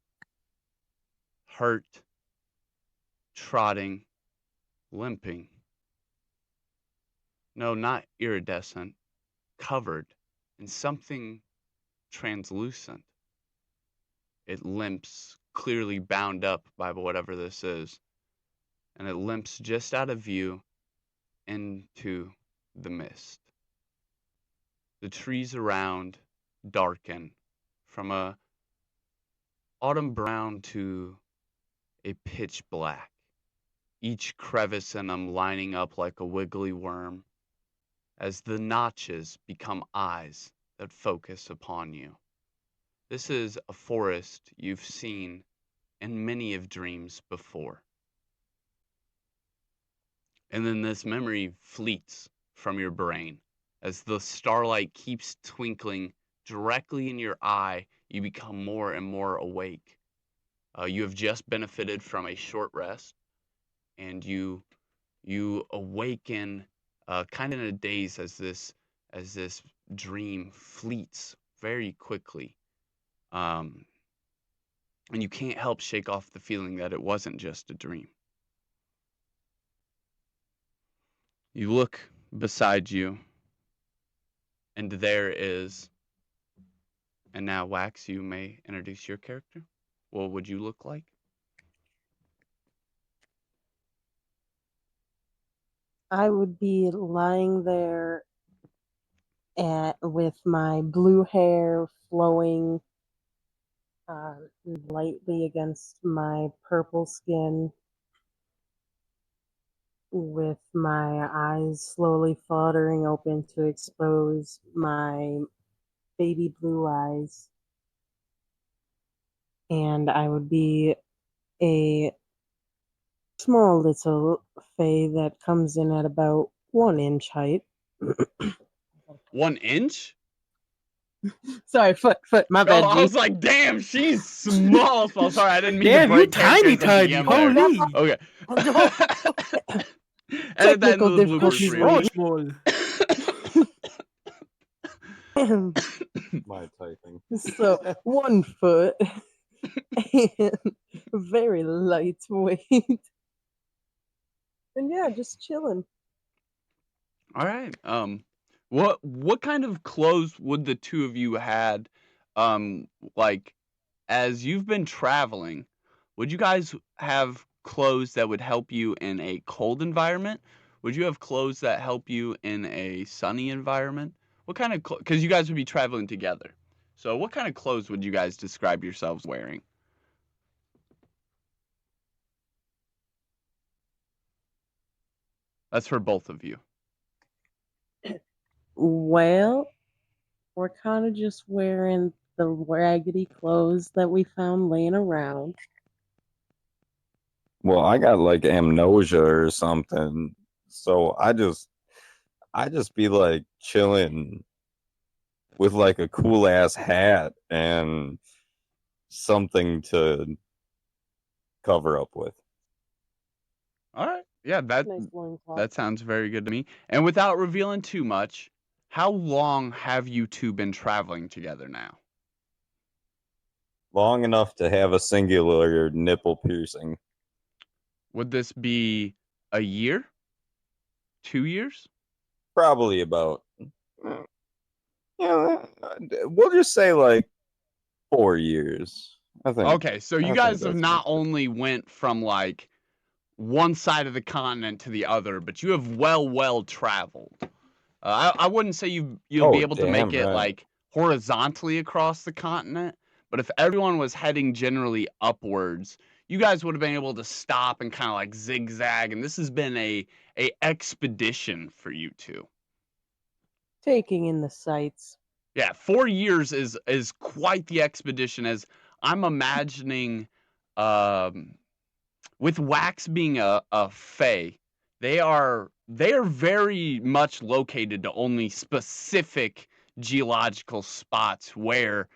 hurt, trotting, limping. No, not iridescent, covered in something translucent. It limps, clearly bound up by whatever this is, and it limps just out of view into the mist. The trees around darken from a autumn brown to a pitch black, each crevice in them lining up like a wiggly worm, as the notches become eyes that focus upon you. This is a forest you've seen in many of dreams before. And then this memory fleets from your brain. As the starlight keeps twinkling directly in your eye, you become more and more awake. You have just benefited from a short rest, and you awaken kind of in a daze as this dream fleets very quickly. And you can't help shake off the feeling that it wasn't just a dream. You look beside you, and there is, and now Wax, you may introduce your character. What would you look like? I would be lying there with my blue hair flowing lightly against my purple skin, with my eyes slowly fluttering open to expose my baby blue eyes. And I would be a small little fae that comes in at about 1 inch height. 1 inch? Sorry, foot, my Oh, bad, I G. was like, damn, she's small. Sorry, I didn't mean Damn, to you break tiny, characters at the tiny. end there. Holy. Okay. Edit that into Technical the bloopers difficulties. reel. Small. My typing. So 1 foot and very lightweight. And yeah, just chilling. All right. What kind of clothes would the two of you had, like, as you've been traveling? Would you guys have clothes that would help you in a cold environment? Would you have clothes that help you in a sunny environment? What kind of because you guys would be traveling together. So what kind of clothes would you guys describe yourselves wearing? That's for both of you. Well, we're kind of just wearing the raggedy clothes that we found laying around. Well, I got like amnesia or something. So I just be like chilling with like a cool ass hat and something to cover up with. All right. Yeah, Nice loincloth. that sounds very good to me. And without revealing too much, how long have you two been traveling together now? Long enough to have a singular nipple piercing. Would this be a year? 2 years? Probably about, we'll just say like 4 years. I think. Okay, so you I think guys have that's not good. only went from like one side of the continent to the other, but you have well traveled. I wouldn't say you'll be Oh, able to make damn it right. like horizontally across the continent, but if everyone was heading generally upwards, you guys would have been able to stop and kind of like zigzag, and this has been a expedition for you two. Taking in the sights. Yeah, 4 years is quite the expedition. As I'm imagining, um, with Wax being a fae, they are very much located to only specific geological spots where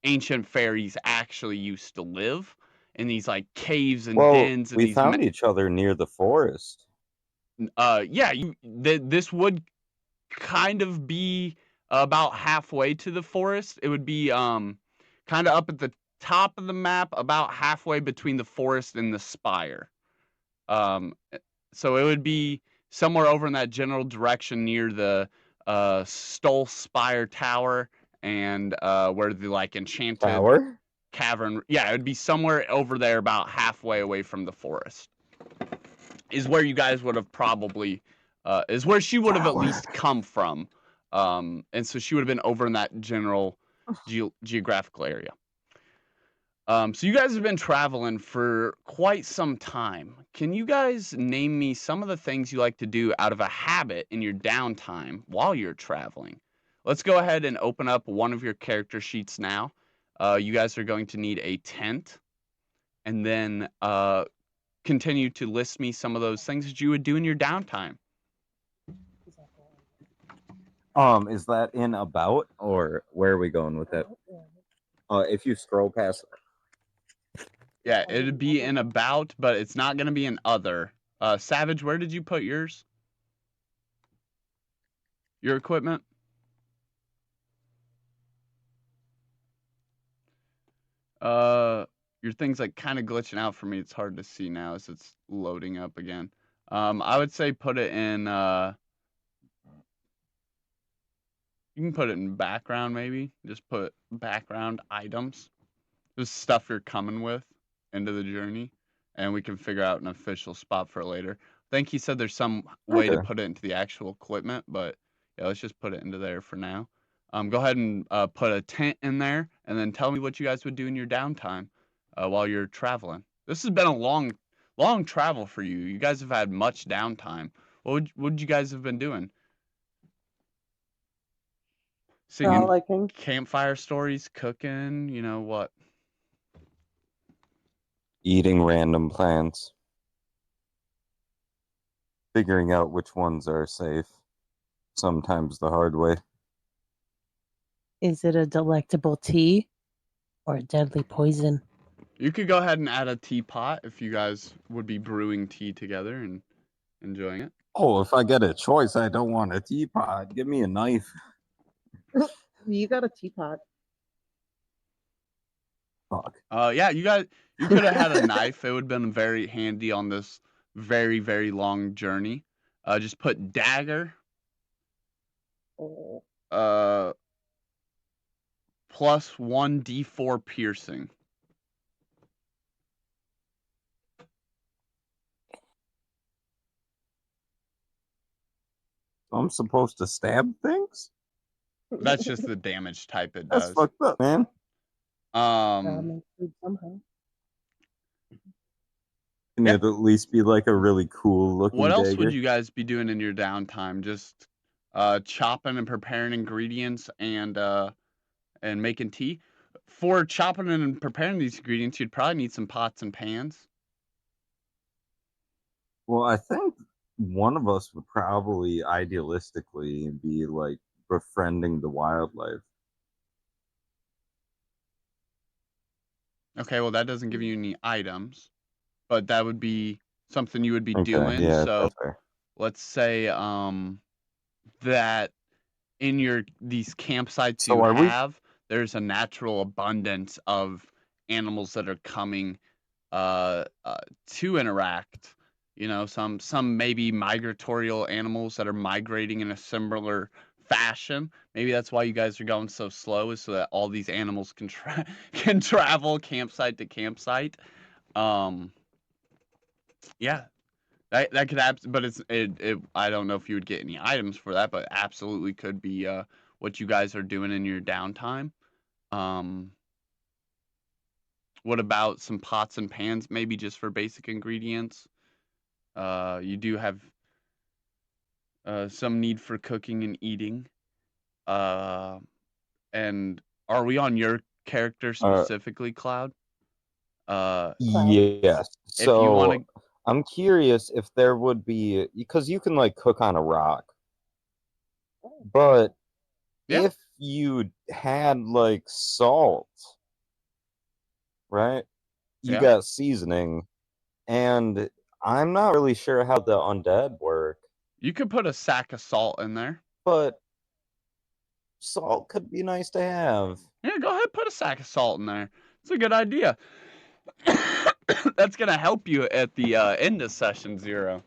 ancient fairies actually used to live, in these like caves and Well, dens and we these. found each other near the forest. Yeah, this would kind of be about halfway to the forest. It would be kind of up at the top of the map, about halfway between the forest and the spire. So it would be somewhere over in that general direction near the Stole Spire Tower and where the like enchanted Tower? cavern. Yeah, it would be somewhere over there, about halfway away from the forest. Is where you guys would have probably is where she would have at least come from, and so she would have been over in that general geographical area. So you guys have been traveling for quite some time. Can you guys name me some of the things you like to do out of a habit in your downtime while you're traveling? Let's go ahead and open up one of your character sheets now. You guys are going to need a tent, and then continue to list me some of those things that you would do in your downtime. Is that in about, or where are we going with it? If you scroll past. Yeah, it'd be in about, but it's not going to be in other. Savage, where did you put yours? Your equipment? Your thing's like kind of glitching out for me. It's hard to see now as it's loading up again. I would say put it in, you can put it in background maybe. Just put background items. Just stuff you're coming with into the journey, and we can figure out an official spot for it later. I think he said there's some way to Okay. put it into the actual equipment, but yeah, let's just put it into there for now. Go ahead and put a tent in there, and then tell me what you guys would do in your downtime while you're traveling. This has been a long travel for you. You guys have had much downtime. What would you guys have been doing? Singing Frolicking. campfire stories, cooking, you know what? Eating random plants. Figuring out which ones are safe. Sometimes the hard way. Is it a delectable tea or a deadly poison? You could go ahead and add a teapot if you guys would be brewing tea together and enjoying it. Oh, if I get a choice, I don't want a teapot. Give me a knife. You got a teapot. Fuck. Yeah, you could have had a knife. It would have been very handy on this very long journey. Just put dagger. Plus 1d4 piercing. I'm supposed to stab things? That's just the damage type it That's does. fucked up, man. Somehow. Can Yeah. it at least be like a really cool looking What else dagger? would you guys be doing in your downtime? Just chopping and preparing ingredients and making tea? For chopping and preparing these ingredients, you'd probably need some pots and pans. Well, I think one of us would probably idealistically be like befriending the wildlife. Okay, well that doesn't give you any items, but that would be something you would be Okay, doing. yeah, So that's fair. let's say that in these campsites So you are we- have, there's a natural abundance of animals that are coming to interact. You know, some maybe migratorial animals that are migrating in a similar fashion. Maybe that's why you guys are going so slow, is so that all these animals can can travel campsite to campsite. Yeah, that could but I don't know if you would get any items for that, but absolutely could be what you guys are doing in your downtime. What about some pots and pans, maybe just for basic ingredients? You do have some need for cooking and eating. And are we on your character specifically, Cloud? Yes. If you want So I'm curious if there would be, because you can like cook on a rock, but Yeah. if you had like salt, right? You Yeah. got seasoning, and I'm not really sure how the undead work, You could put a sack of salt in there. but salt could be nice to have. Yeah, go ahead, put a sack of salt in there. It's a good idea. That's gonna help you at the end of session 0.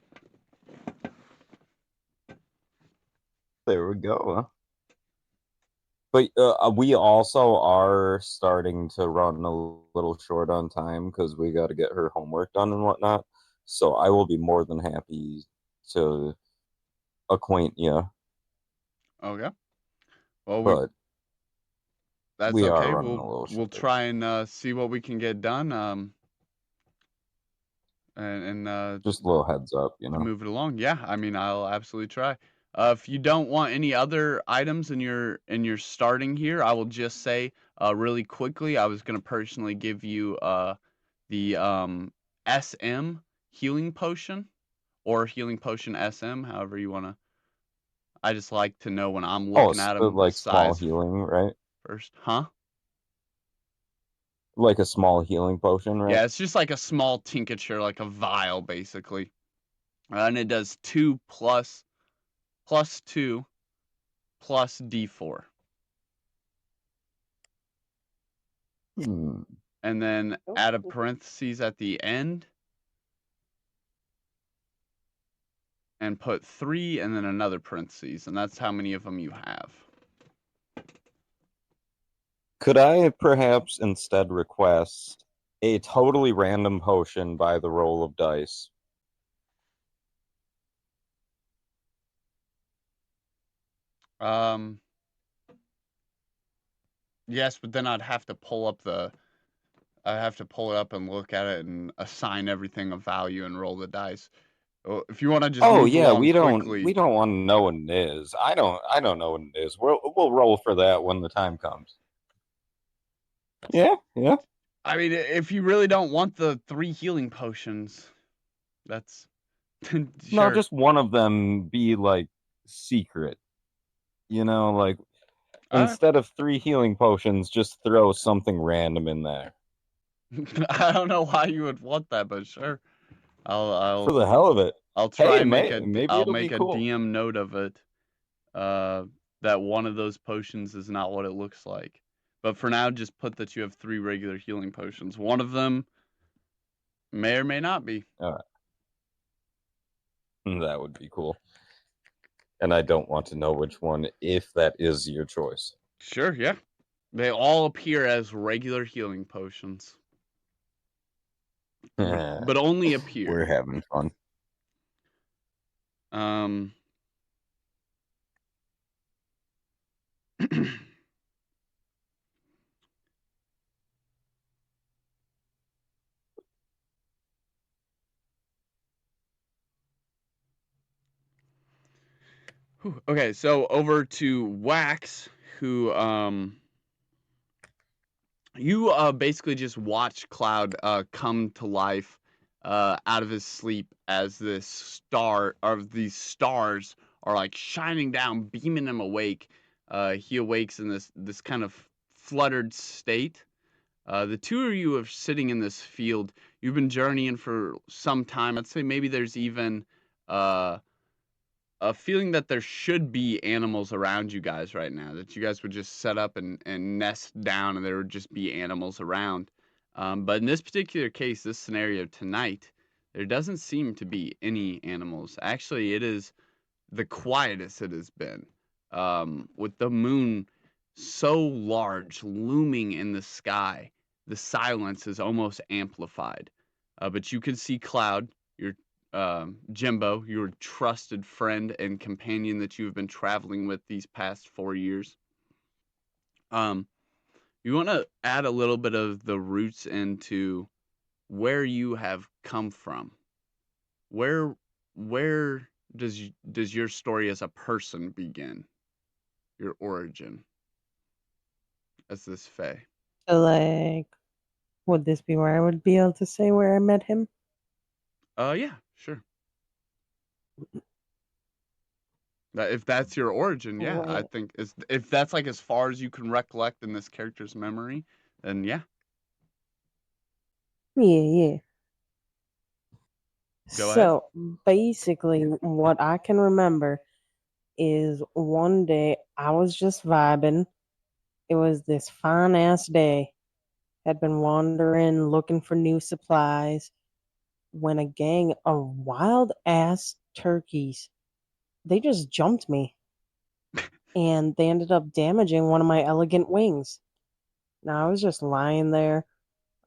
There we go. But we also are starting to run a little short on time because we got to get her homework done and whatnot. So I will be more than happy to acquaint you. Okay. Well, But that's we okay. are running a little We'll short. try and see what we can get done. Just a little heads up, you know. Move it along. Yeah, I mean, I'll absolutely try. If you don't want any other items in your starting here, I will just say really quickly. I was gonna personally give you the SM healing potion or healing potion SM, however you wanna. I just like to know when I'm looking at them. Like small healing, right? First, huh? Like a small healing potion, right? Yeah, it's just like a small tincture, like a vial, basically, and it does 2 plus 2 plus D4. And then add a parentheses at the end and put 3 and then another parentheses, and that's how many of them you have. Could I perhaps instead request a totally random potion by the roll of dice? Yes, but then I'd have to pull up it up and look at it and assign everything a value and roll the dice. If you want to just move along quickly. We don't want to know what it is. I don't know what it is. We'll roll for that when the time comes. Yeah. I mean, if you really don't want the 3 healing potions, that's sure. No, just one of them be like secret. You know, like instead of 3 healing potions, just throw something random in there. I don't know why you would want that, but sure. I'll for the hell of it. I'll try and maybe I'll it'll make be a cool. DM note of it. That one of those potions is not what it looks like. But for now, just put that you have 3 regular healing potions. One of them may or may not be. All right. That would be cool. And I don't want to know which one, if that is your choice. Sure, yeah. They all appear as regular healing potions. But only appear. We're having fun. Okay, so over to Wax, who you basically just watch Cloud come to life out of his sleep as these stars are like shining down, beaming him awake. He awakes in this kind of fluttered state. The two of you are sitting in this field. You've been journeying for some time. I'd say maybe there's even a feeling that there should be animals around you guys right now, that you guys would just set up and nest down and there would just be animals around. But in this particular case, this scenario tonight, there doesn't seem to be any animals. Actually, it is the quietest it has been. with the moon so large, looming in the sky. The silence is almost amplified. But you can see Cloud, your Jimbo, your trusted friend and companion that you have been traveling with these past 4 years. You want to add a little bit of the roots into where you have come from. Where does your story as a person begin? Your origin as this Fae. So, like, would this be where I would be able to say where I met him? Yeah, sure. If that's your origin, yeah, I Right. think if that's like as far as you can recollect in this character's memory, then yeah. Yeah. Go ahead. So, basically, what I can remember is one day I was just vibing. It was this fine ass day. Had been wandering, looking for new supplies, when a gang of wild ass turkeys, they just jumped me and they ended up damaging one of my elegant wings. Now I was just lying there,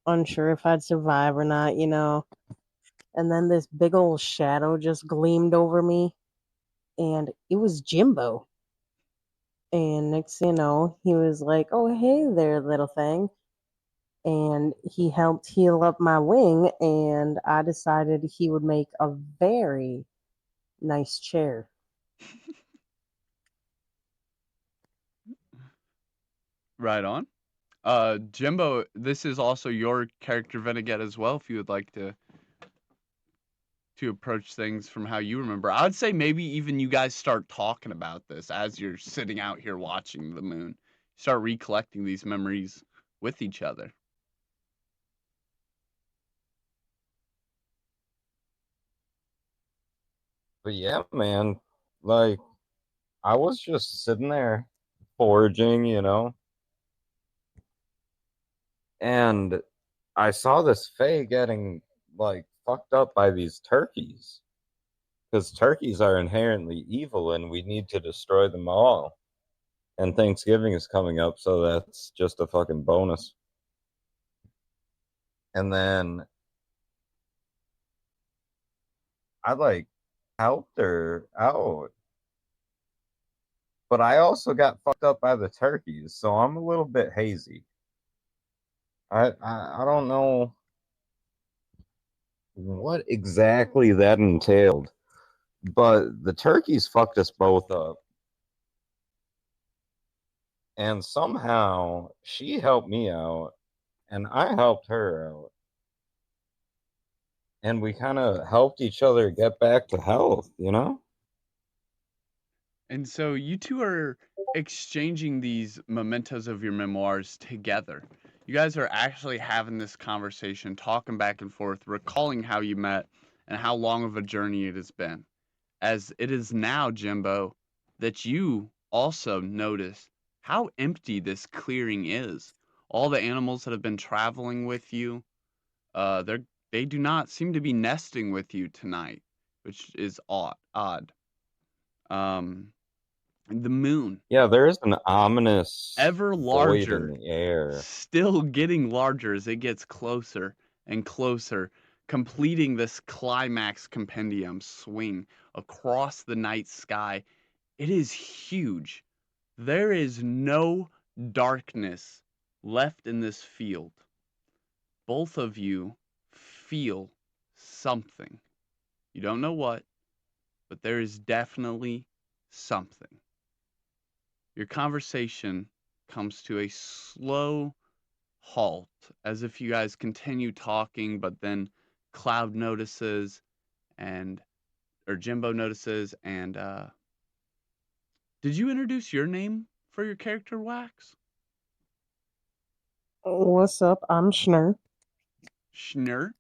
unsure if I'd survive or not, And then this big old shadow just gleamed over me, and it was Jimbo. And next thing you know, he was like, "Oh, hey there, little thing." And he helped heal up my wing, and I decided he would make a very nice chair. Right on. Jimbo, this is also your character vignette as well. If you would like to approach things from how you remember, I would say maybe even you guys start talking about this as you're sitting out here watching the moon. Start recollecting these memories with each other. But yeah, man, like I was just sitting there foraging, and I saw this Fae getting like fucked up by these turkeys because turkeys are inherently evil and we need to destroy them all. And Thanksgiving is coming up, so that's just a fucking bonus. And then I like helped her out, but I also got fucked up by the turkeys, so I'm a little bit hazy. I don't know what exactly that entailed, but the turkeys fucked us both up. And somehow she helped me out and I helped her out. And we kind of helped each other get back to health. And so you two are exchanging these mementos of your memoirs together. You guys are actually having this conversation, talking back and forth, recalling how you met and how long of a journey it has been. As it is now, Jimbo, that you also notice how empty this clearing is. All the animals that have been traveling with you, they do not seem to be nesting with you tonight, which is odd. Um, the moon, Yeah, there is an ominous ever void in larger, the air. still getting larger as it gets closer and closer, completing this climax compendium swing across the night sky. It is huge. There is no darkness left in this field. Both of you feel something. You don't know what, but there is definitely something. Your conversation comes to a slow halt as if you guys continue talking, but then Cloud notices and or Jimbo notices and did you introduce your name for your character, Wax? What's up? I'm Schnur. Schnur?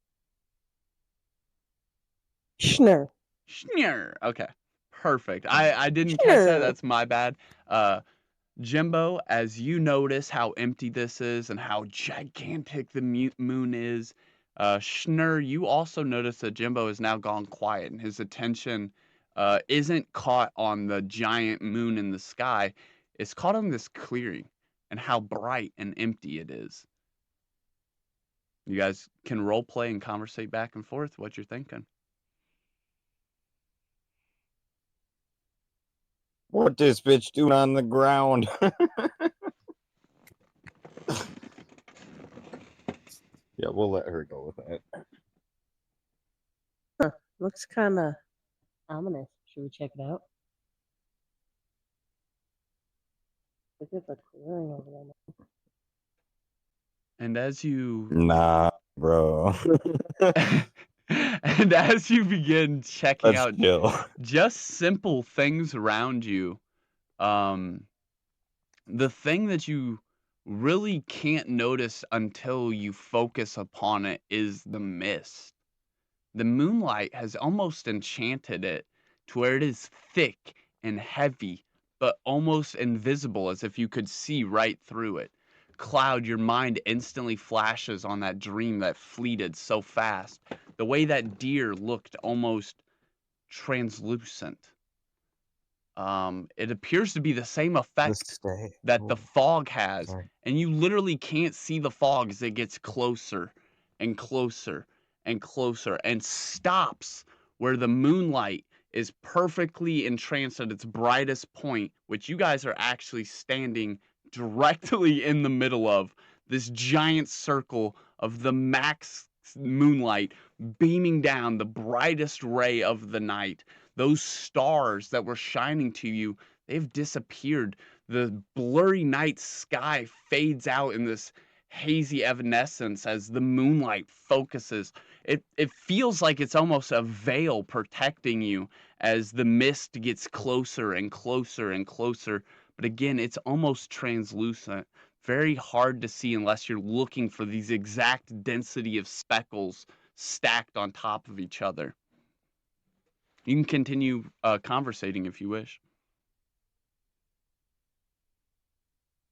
Schnur. Schnur. Okay. Perfect. I didn't catch that. Schnur. That's my bad. Jimbo, as you notice how empty this is and how gigantic the moon is, Schnur, you also notice that Jimbo has now gone quiet and his attention isn't caught on the giant moon in the sky. It's caught on this clearing and how bright and empty it is. You guys can role play and conversate back and forth what you're thinking. What this bitch doing on the ground? Yeah, we'll let her go with that. Looks kind of ominous. Should we check it out? Look at the clearing over there. And as you Nah, bro. and as you begin checking Let's out chill. just simple things around you, the thing that you really can't notice until you focus upon it is the mist. The moonlight has almost enchanted it to where it is thick and heavy, but almost invisible, as if you could see right through it. Cloud, your mind instantly flashes on that dream that fleeted so fast. The way that deer looked almost translucent. It appears to be the same effect that the fog has, Sorry. and you literally can't see the fog as it gets closer and closer and closer and stops where the moonlight is perfectly entranced at its brightest point, which you guys are actually standing directly in the middle of this giant circle of the max moonlight beaming down the brightest ray of the night. Those stars that were shining to you, they've disappeared. The blurry night sky fades out in this hazy evanescence as the moonlight focuses. It feels like it's almost a veil protecting you as the mist gets closer and closer and closer. But again, it's almost translucent. Very hard to see unless you're looking for these exact density of speckles stacked on top of each other. You can continue conversating if you wish.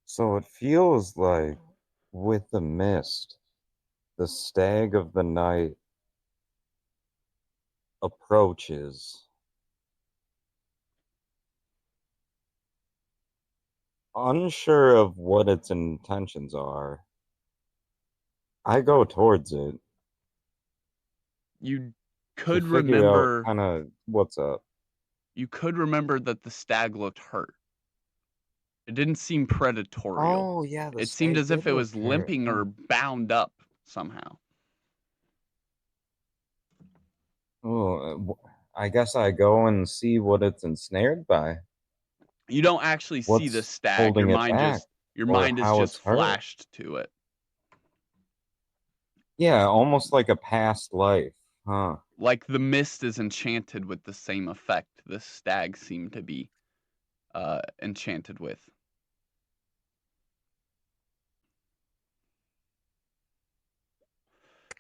So it feels like with the mist, the stag of the night approaches. Unsure of what its intentions are, I go towards it. You could to figure out remember kind of what's up. you could remember that the stag looked hurt. It didn't seem predatorial. Oh yeah, the It seemed stag as if did it look was hurt. limping or bound up somehow. Oh, I guess I go and see what it's ensnared by. You don't actually see the What's stag. holding it back, Your or mind is how just it's hurt. flashed to it. Yeah, almost like a past life, huh? Like the mist is enchanted with the same effect the stag seemed to be enchanted with.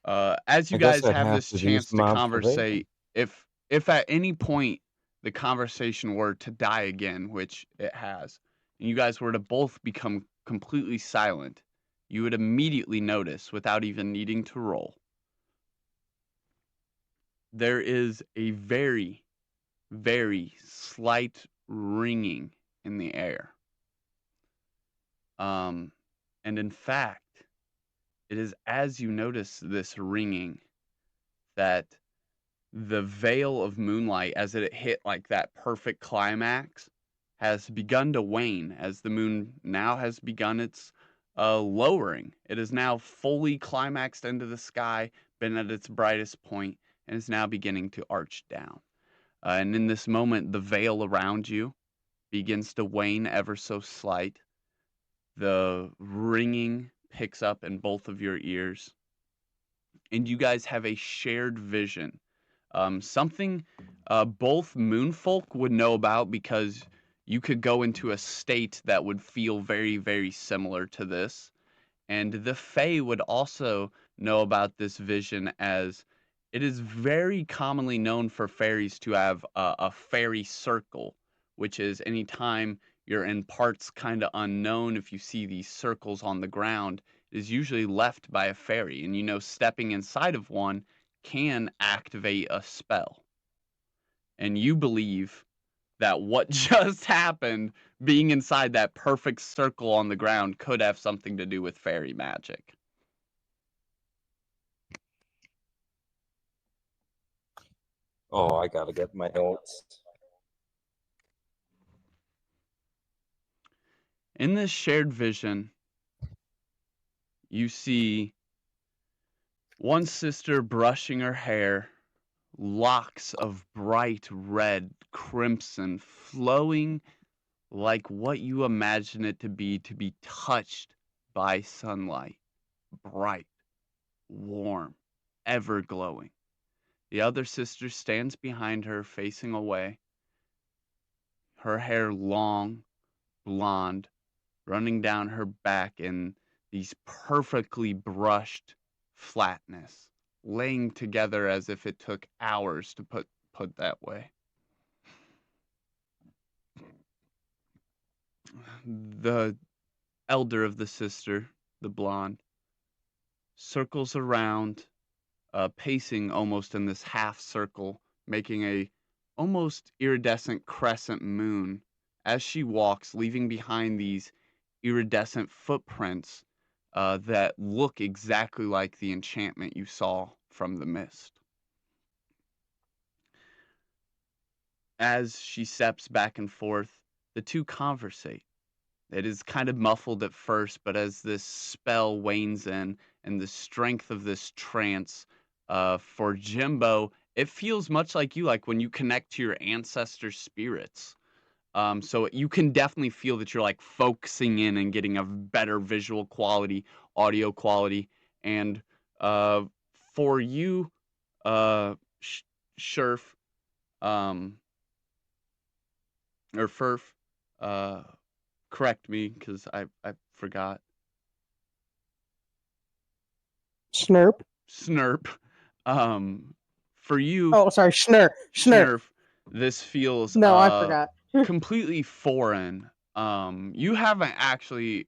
As you I guess guys I'd have have this to do chance to some conversate, observation. if at any point the conversation were to die again, which it has, and you guys were to both become completely silent, you would immediately notice, without even needing to roll, there is a very, very slight ringing in the air. And in fact, it is as you notice this ringing that the veil of moonlight, as it hit like that perfect climax, has begun to wane as the moon now has begun its lowering. It is now fully climaxed into the sky, been at its brightest point, and is now beginning to arch down. And in this moment, the veil around you begins to wane ever so slight. The ringing picks up in both of your ears, and you guys have a shared vision. Something both moonfolk would know about, because you could go into a state that would feel very, very similar to this. And the Fae would also know about this vision, as it is very commonly known for fairies to have a fairy circle, which is anytime you're in parts kind of unknown, if you see these circles on the ground, it is usually left by a fairy. And stepping inside of one can activate a spell. and you believe that what just happened, being inside that perfect circle on the ground, could have something to do with fairy magic. Oh, I gotta get my notes. In this shared vision, you see one sister brushing her hair, locks of bright red crimson flowing like what you imagine it to be touched by sunlight. Bright, warm, ever glowing. The other sister stands behind her, facing away. Her hair long, blonde, running down her back in these perfectly brushed flatness, laying together as if it took hours to put that way. The elder of the sister, the blonde, circles around, pacing almost in this half circle, making a almost iridescent crescent moon as she walks, leaving behind these iridescent footprints that look exactly like the enchantment you saw from the mist. As she steps back and forth, the two conversate. It is kind of muffled at first, but as this spell wanes in and the strength of this trance, for Jimbo, it feels much like you, like when you connect to your ancestor spirits. So you can definitely feel that you're like focusing in and getting a better visual quality, audio quality. And for you, Sherf, or Furf, correct me because I forgot. Snurp. Snurp. For you, Oh, sorry, Schnurp. Snurf, this feels No, I forgot. completely foreign. You haven't actually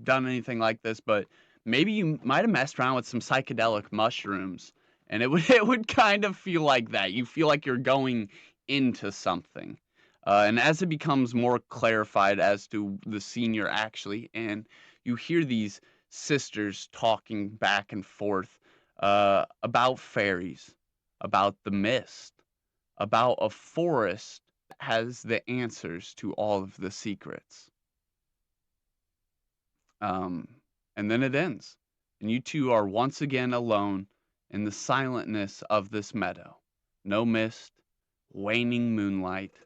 done anything like this, but maybe you might have messed around with some psychedelic mushrooms, and it would it would kind of feel like that. You feel like you're going into something. And as it becomes more clarified as to the scene you're actually in, you hear these sisters talking back and forth about fairies, about the mist, about a forest that has the answers to all of the secrets. Um, and then it ends, and you two are once again alone in the silentness of this meadow. No mist, waning moonlight,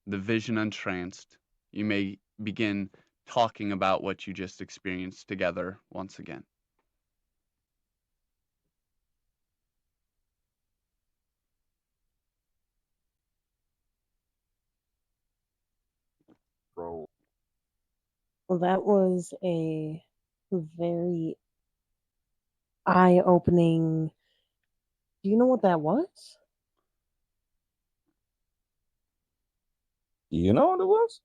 the vision entranced. You may begin talking about what you just experienced together once again. Bro, Well, that was a very eye-opening. Do you know what that was? do you know what it was?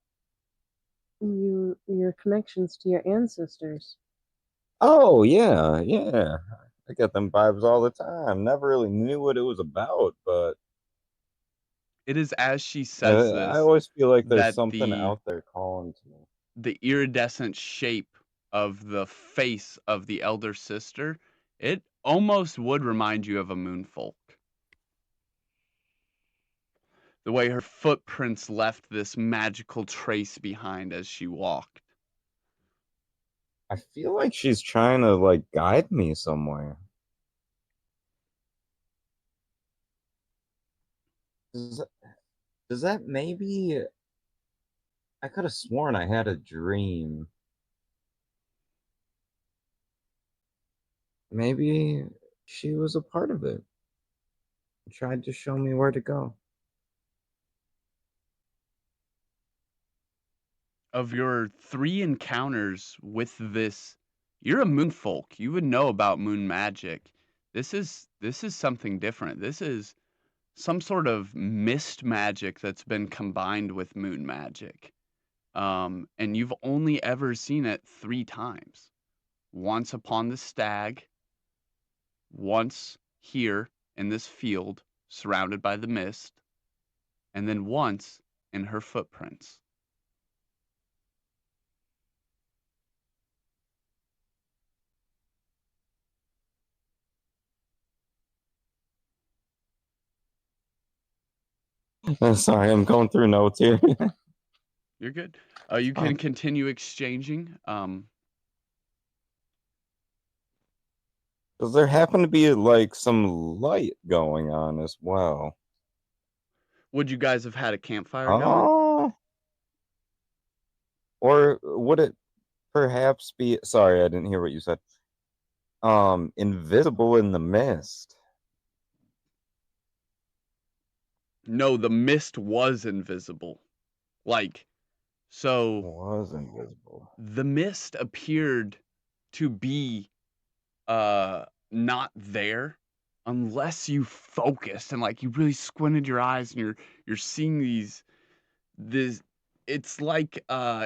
Your connections to your ancestors. Oh yeah, yeah. I get them vibes all the time. Never really knew what it was about, but It is as she says I this always feel like there's that something out there calling to me. the iridescent shape of the face of the elder sister, it almost would remind you of a moonfolk. The way her footprints left this magical trace behind as she walked. I feel like she's trying to like guide me somewhere. Does, does that maybe I could have sworn I had a dream. Maybe she was a part of it. Tried to show me where to go. Of your 3 encounters with this, you're a moonfolk. You would know about moon magic. This is something different. This is some sort of mist magic that's been combined with moon magic. And you've only ever seen it 3 times. Once upon the stag, once here in this field surrounded by the mist, and then once in her footprints. Sorry, I'm going through notes here. You're good. You can continue exchanging. Does there happen to be like some light going on as well? Would you guys have had a campfire going? Oh, or would it perhaps be? Sorry, I didn't hear what you said. Invisible in the mist. No, the mist was invisible. Like, so Was invisible. the mist appeared to be not there unless you focused and like you really squinted your eyes and you're seeing this it's like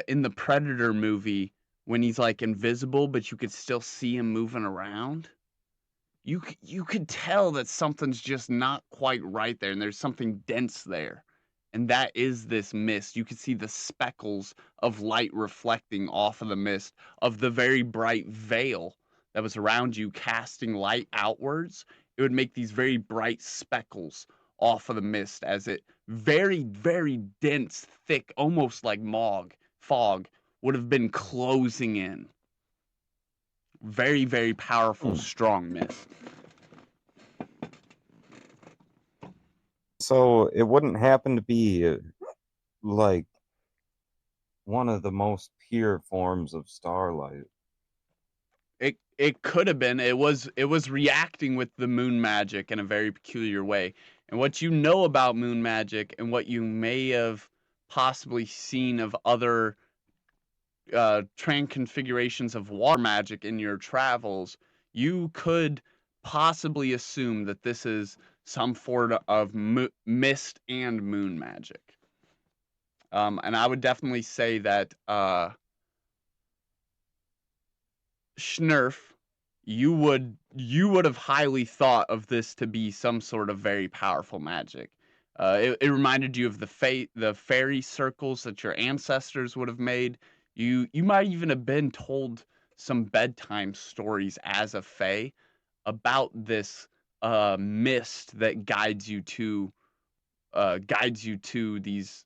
in the Predator movie when he's like invisible but you could still see him moving around. You could tell that something's just not quite right there and there's something dense there. And that is this mist. You could see the speckles of light reflecting off of the mist of the very bright veil that was around you casting light outwards. It would make these very bright speckles off of the mist as it very, very dense, thick, almost like fog would have been closing in. Very, very powerful, strong mist. So it wouldn't happen to be like one of the most pure forms of starlight. It could have been. It was reacting with the moon magic in a very peculiar way. And what you know about moon magic and what you may have possibly seen of other train configurations of water magic in your travels, you could possibly assume that this is some form of mist and moon magic. And I would definitely say that Schnurf, you would have highly thought of this to be some sort of very powerful magic. It reminded you of the fairy circles that your ancestors would have made. You might even have been told some bedtime stories as a fae about this mist that guides you to these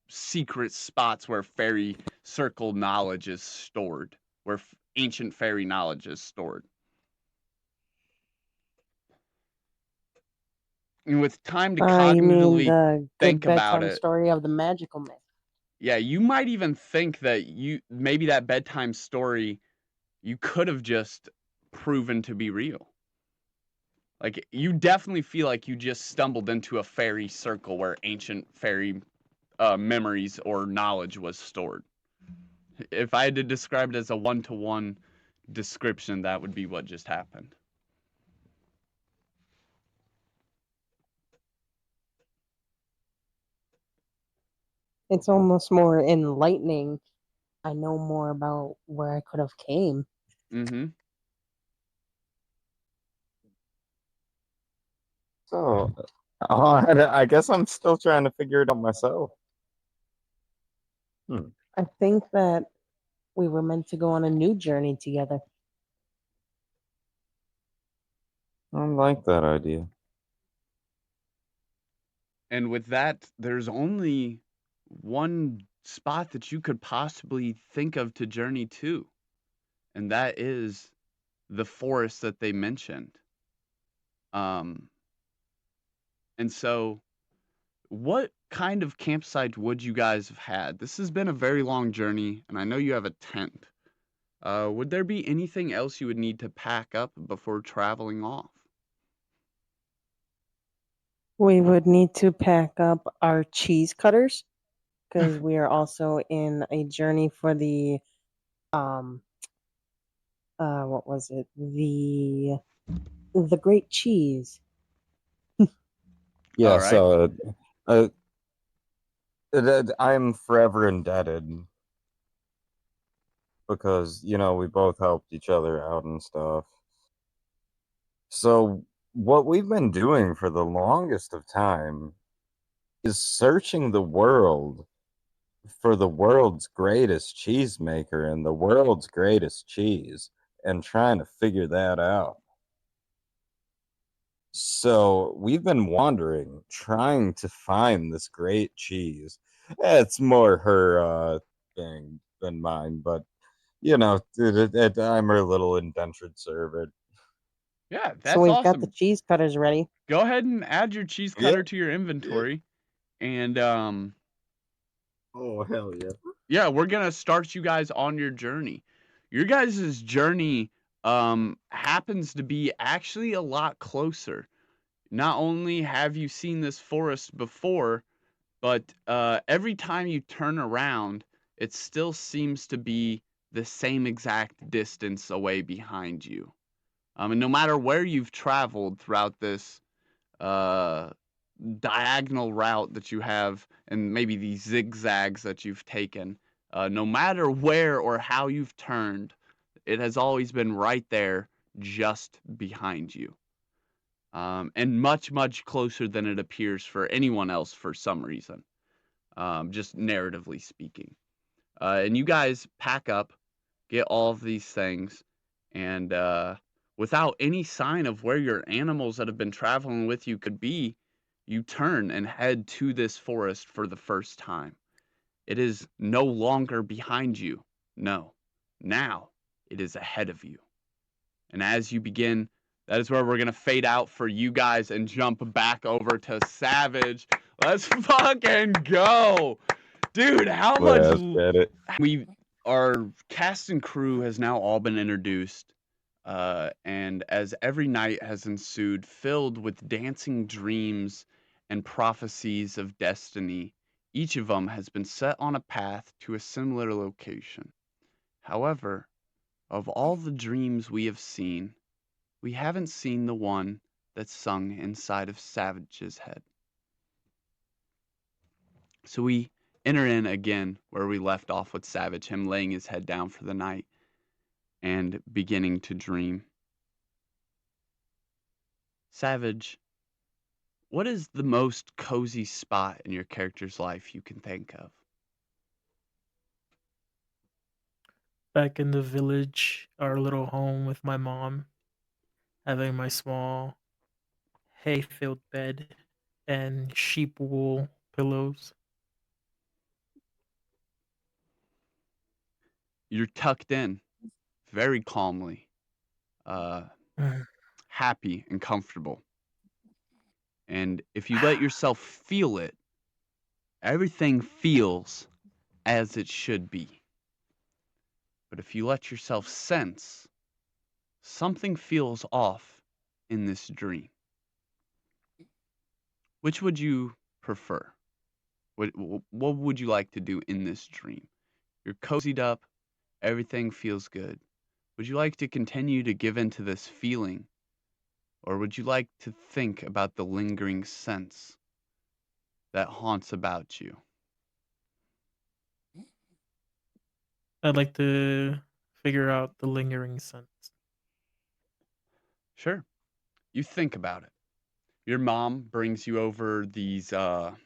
secret spots where fairy circle knowledge is stored, where ancient fairy knowledge is stored. And with time to You mean cognitively the think good about bedtime it, story of the magical myth? yeah, you might even think that maybe that bedtime story you could have just proven to be real. Like you definitely feel like you just stumbled into a fairy circle where ancient fairy memories or knowledge was stored. If I had to describe it as a one-to-one description, that would be what just happened. It's almost more enlightening. I know more about where I could have came. Mm-hmm. So I guess I'm still trying to figure it out myself. I think that we were meant to go on a new journey together. I like that idea. And with that, there's only one spot that you could possibly think of to journey to, and that is the forest that they mentioned. And so, what kind of campsite would you guys have had? This has been a very long journey, and I know you have a tent. Would there be anything else you would need to pack up before traveling off? We would need to pack up our cheese cutters because we are also in a journey for the what was it? The great cheese. Yeah, All right. so I'm forever indebted because, we both helped each other out and stuff. So what we've been doing for the longest of time is searching the world for the world's greatest cheesemaker and the world's greatest cheese and trying to figure that out. So we've been wandering, trying to find this great cheese. It's more her thing than mine, but I'm her little indentured servant. Yeah, So that's we've got the awesome. cheese cutters ready. Go ahead and add your cheese Yeah. cutter to your inventory. And Oh, hell yeah. yeah, we're gonna start you guys on your journey. Your guys' journey happens to be actually a lot closer. Not only have you seen this forest before, but every time you turn around, it still seems to be the same exact distance away behind you. And no matter where you've traveled throughout this uh, diagonal route that you have, and maybe these zigzags that you've taken, no matter where or how you've turned, it has always been right there, just behind you. And much, much closer than it appears for anyone else for some reason, just narratively speaking. And you guys pack up, get all of these things, and without any sign of where your animals that have been traveling with you could be, you turn and head to this forest for the first time. It is no longer behind you. No. Now it is ahead of you. And as you begin, that is where we're going to fade out for you guys and jump back over to Savage. Let's fucking go. Dude, how much Let's get it. our cast and crew has now all been introduced. And as every night has ensued, filled with dancing dreams and prophecies of destiny, each of them has been set on a path to a similar location. However, of all the dreams we have seen, we haven't seen the one that's sung inside of Savage's head. So we enter in again where we left off with Savage, him laying his head down for the night and beginning to dream. Savage, what is the most cozy spot in your character's life you can think of? Back in the village, our little home with my mom, having my small hay-filled bed and sheep wool pillows. You're tucked in very calmly, happy and comfortable. And if you let yourself feel it, everything feels as it should be. But if you let yourself sense, something feels off in this dream. Which would you prefer? What would you like to do in this dream? You're cozied up, everything feels good. Would you like to continue to give into this feeling? Or would you like to think about the lingering sense that haunts about you? I'd like to figure out the lingering sense. Sure. You think about it. Your mom brings you over these, not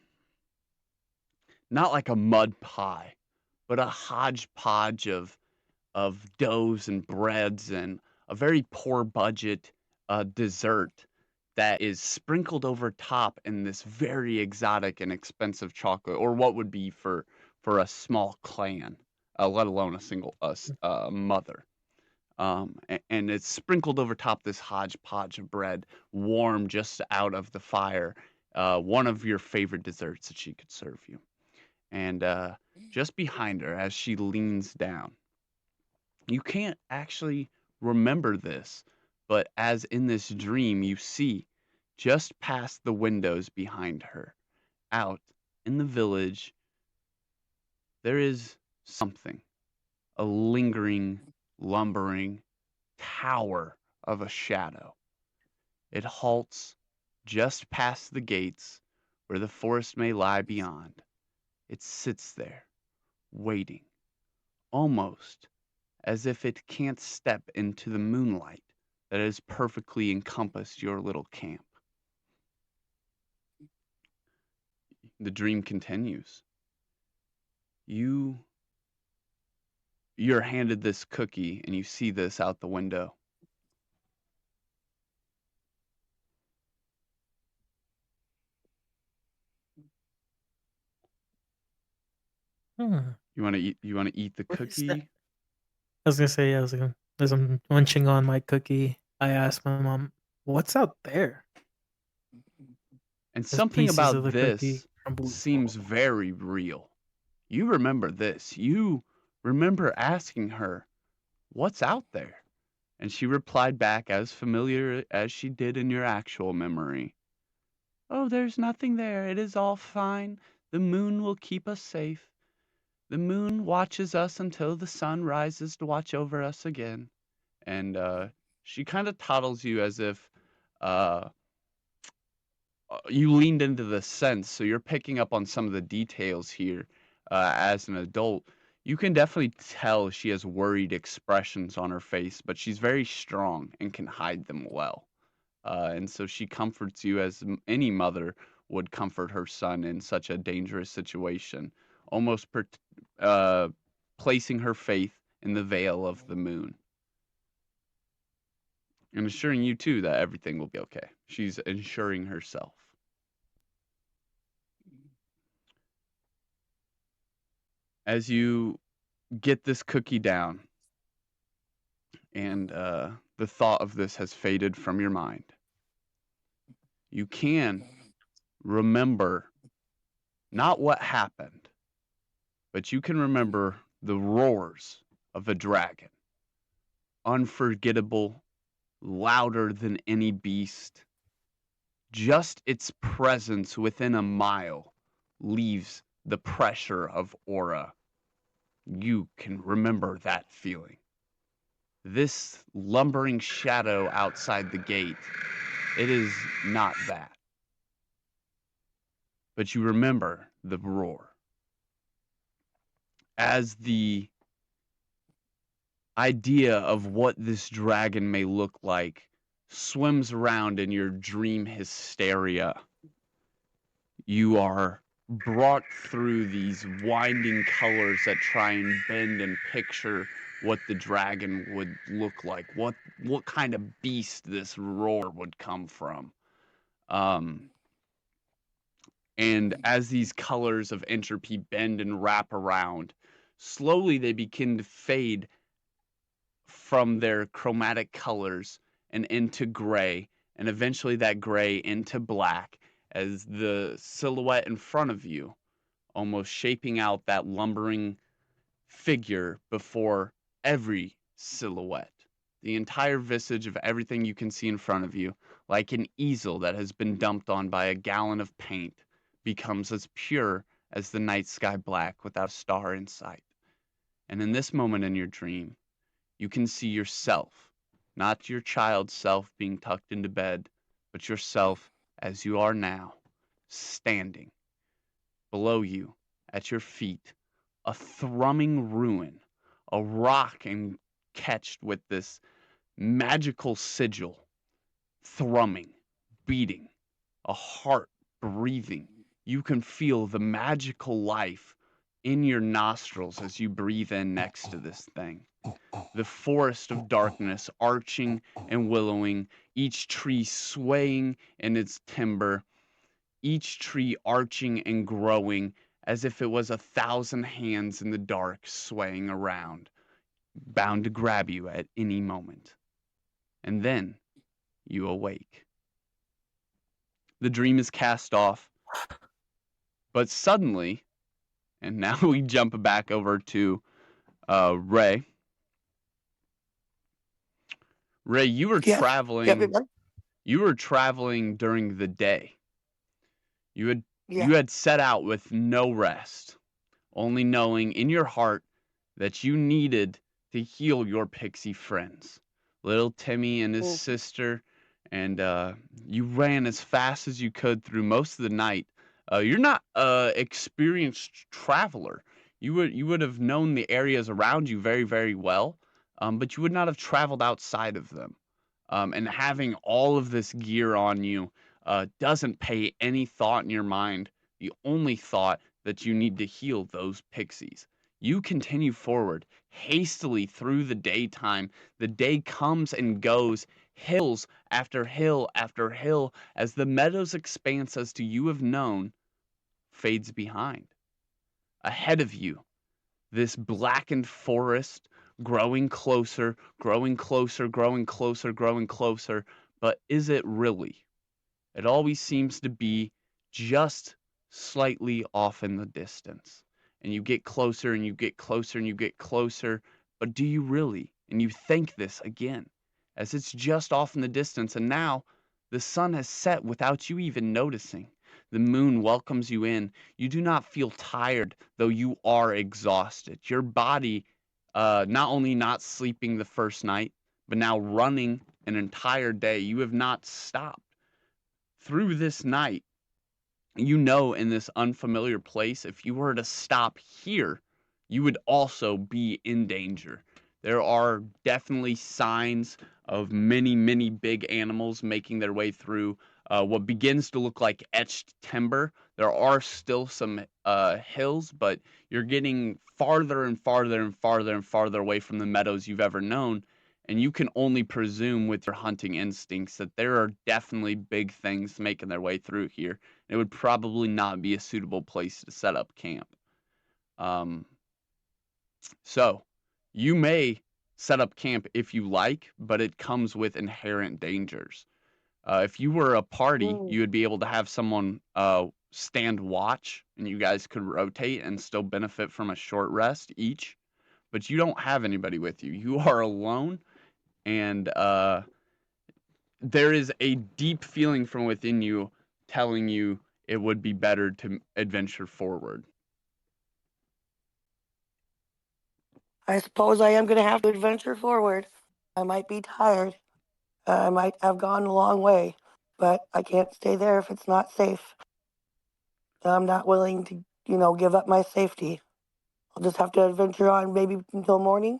like a mud pie, but a hodgepodge of doughs and breads and a very poor budget dessert that is sprinkled over top in this very exotic and expensive chocolate, or what would be for a small clan, let alone a single mother. And it's sprinkled over top this hodgepodge of bread, warm just out of the fire. One of your favorite desserts that she could serve you. And just behind her, as she leans down, you can't actually remember this, but as in this dream, you see just past the windows behind her, out in the village, there is something, a lingering, lumbering tower of a shadow. It halts just past the gates where the forest may lie beyond. It sits there, waiting, almost as if it can't step into the moonlight that has perfectly encompassed your little camp. the dream continues. You're handed this cookie and you see this out the window. Hmm. You want to eat the What is that? cookie? I was gonna say, yeah, as I'm munching on my cookie, I asked my mom, "What's out there?" And As something pieces of about the cookie this crumble. seems very real. You remember this. You remember asking her, "What's out there?" And she replied back as familiar as she did in your actual memory. "Oh, there's nothing there. It is all fine. The moon will keep us safe. The moon watches us until the sun rises to watch over us again." And she kind of toddles you as if uh, you leaned into the sense, so you're picking up on some of the details here as an adult. You can definitely tell she has worried expressions on her face, but she's very strong and can hide them well. And so she comforts you as any mother would comfort her son in such a dangerous situation, almost uh, placing her faith in the veil of the moon and assuring you too that everything will be okay. She's ensuring herself. As you get this cookie down, and the thought of this has faded from your mind, you can remember not what happened, but you can remember the roars of a dragon. Unforgettable, louder than any beast. Just its presence within a mile leaves the pressure of aura. You can remember that feeling. This lumbering shadow outside the gate, it is not that. But you remember the roar. As the idea of what this dragon may look like swims around in your dream hysteria, you are brought through these winding colors that try and bend and picture what the dragon would look like, what kind of beast this roar would come from. And as these colors of entropy bend and wrap around, slowly they begin to fade from their chromatic colors and into gray, and eventually that gray into black as the silhouette in front of you, almost shaping out that lumbering figure before every silhouette. The entire visage of everything you can see in front of you, like an easel that has been dumped on by a gallon of paint, becomes as pure as the night sky black without a star in sight. And in this moment in your dream, you can see yourself, not your child self being tucked into bed, but yourself as you are now, standing below you, at your feet, a thrumming ruin, a rock catched with this magical sigil, thrumming, beating, a heart breathing. You can feel the magical life in your nostrils as you breathe in next to this thing. The forest of darkness arching and willowing, each tree swaying in its timber, each tree arching and growing as if it was 1,000 hands in the dark swaying around, bound to grab you at any moment. And then you awake. The dream is cast off, but suddenly, and now we jump back over to Rae. Rae, you were Yeah. traveling. Yep. You were traveling during the day. You Yeah. had set out with no rest, only knowing in your heart that you needed to heal your pixie friends, little Timmy and his Mm. sister, and you ran as fast as you could through most of the night. You're not an experienced traveler. You would have known the areas around you very, very well, but you would not have traveled outside of them. And having all of this gear on you doesn't pay any thought in your mind. You only thought that you need to heal those pixies. You continue forward hastily through the daytime. The day comes and goes, hills after hill after hill, as the meadow's expanse as to you have known fades behind. Ahead of you, this blackened forest growing closer, growing closer, growing closer, growing closer. But is it really? It always seems to be just slightly off in the distance. And you get closer and you get closer and you get closer. But do you really? And you think this again, as it's just off in the distance. And now the sun has set without you even noticing. The moon welcomes you in. You do not feel tired, though you are exhausted. Your body, not only not sleeping the first night, but now running an entire day. You have not stopped. Through this night, you know, in this unfamiliar place, if you were to stop here, you would also be in danger. There are definitely signs of many, many big animals making their way through what begins to look like etched timber. There are still some hills, but you're getting farther and farther and farther and farther away from the meadows you've ever known. And you can only presume with your hunting instincts that there are definitely big things making their way through here. It would probably not be a suitable place to set up camp. So you may set up camp if you like, but it comes with inherent dangers. If you were a party, you would be able to have someone stand watch, and you guys could rotate and still benefit from a short rest each. But you don't have anybody with you. You are alone, and there is a deep feeling from within you telling you it would be better to adventure forward. I suppose I am going to have to adventure forward. I might be tired. I might have gone a long way, but I can't stay there if it's not safe. I'm not willing to, give up my safety. I'll just have to adventure on maybe until morning.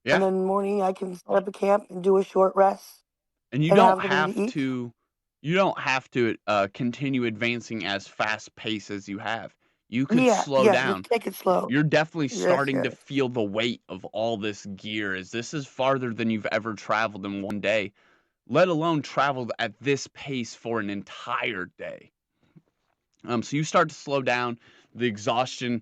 Yeah. And then in the morning I can set up a camp and do a short rest. And you and don't have something to have eat. to you don't have to continue advancing as fast pace as you have. You could slow Yeah, down. just take it slow. You're definitely Yes, starting to yes. feel the weight of all this gear, as this is farther than you've ever traveled in one day, let alone traveled at this pace for an entire day. So you start to slow down. The exhaustion,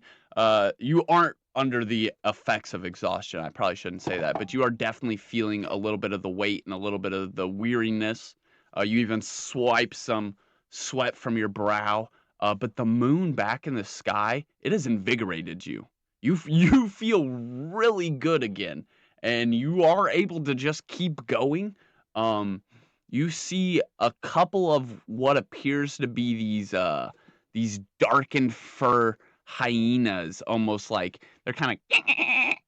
you aren't under the effects of exhaustion. I probably shouldn't say that, but you are definitely feeling a little bit of the weight and a little bit of the weariness. You even swipe some sweat from your brow. But the moon back in the sky, it has invigorated you. You feel really good again, and you are able to just keep going. You see a couple of what appears to be these darkened fur hyenas, almost like they're kind of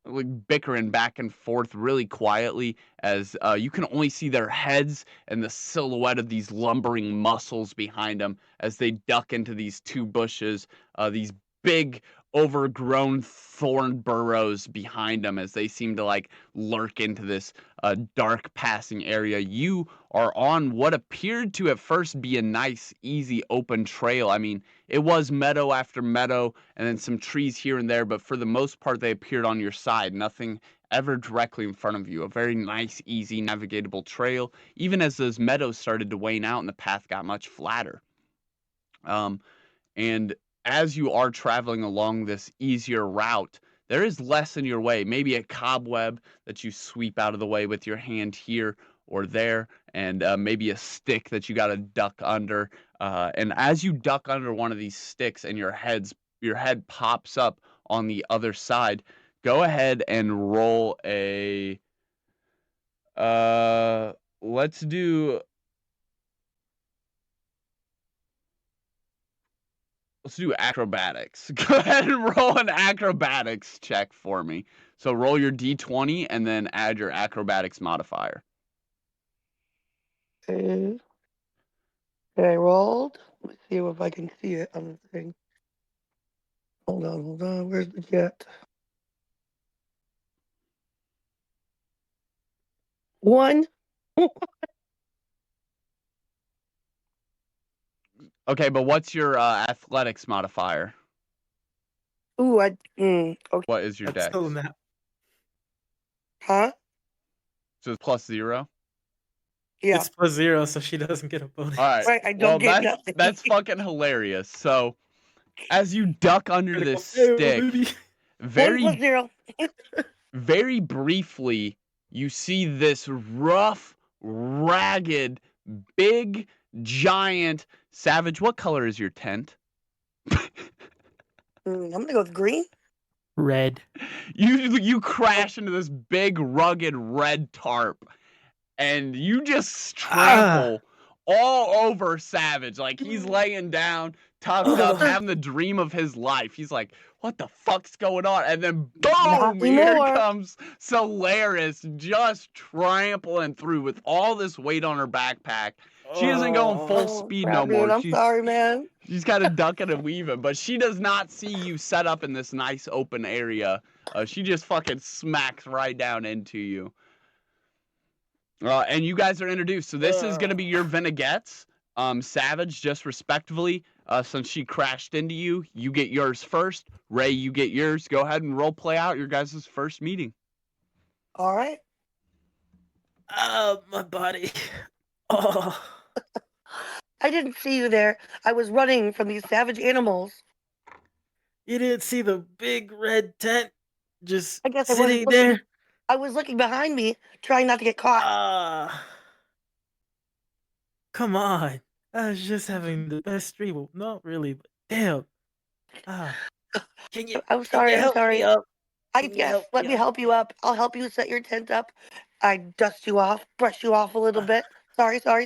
like bickering back and forth really quietly, as you can only see their heads and the silhouette of these lumbering muscles behind them as they duck into these two bushes, these big overgrown thorn burrows behind them as they seem to like lurk into this dark passing area. You are on what appeared to at first be a nice, easy, open trail. I mean, it was meadow after meadow and then some trees here and there, but for the most part, they appeared on your side. Nothing ever directly in front of you. A very nice, easy, navigatable trail, even as those meadows started to wane out and the path got much flatter. And as you are traveling along this easier route, there is less in your way, maybe a cobweb that you sweep out of the way with your hand here or there, and maybe a stick that you got to duck under. And as you duck under one of these sticks and your head pops up on the other side, go ahead and roll a. Let's do acrobatics. Go ahead and roll an acrobatics check for me. So roll your d20 and then add your acrobatics modifier. Okay. I rolled. Let's see if I can see it on the thing. Hold on. Where's the jet? 1. Okay, but what's your athletics modifier? Ooh, okay. What is your That's dex? still not. Huh? So it's +0? Yeah. It's +0, so she doesn't get a bonus. All right. Right, I Well, don't get nothing. that's fucking hilarious. So, as you duck under this Critical fail, stick, baby. One plus very zero. very briefly, you see this rough, ragged, big, giant savage. What color is your tent? I'm gonna go with green. Red. You crash into this big, rugged red tarp, and you just trample all over Savage. Like he's laying down, tucked up, having the dream of his life. He's like, "What the fuck's going on?" And then Not boom, here anymore. comes Solaris, just trampling through with all this weight on her backpack. She isn't going full speed no crap, dude, more. I'm sorry, man. She's kind of ducking and weaving, but she does not see you set up in this nice open area. She just fucking smacks right down into you. And you guys are introduced. So this is going to be your vignettes. Savage, just respectively, since she crashed into you, you get yours first. Ray, you get yours. Go ahead and role play out your guys' first meeting. All right. My body. Oh. I didn't see you there. I was running from these savage animals. You didn't see the big red tent just I guess I wasn't sitting looking. there? I was looking behind me, trying not to get caught. Come on. I was just having the best dream. Well, not really, but damn. Can you I'm sorry. I'm help sorry. me up? Yes, let me help you up. I'll help you set your tent up. I dust you off, brush you off a little bit. Sorry. So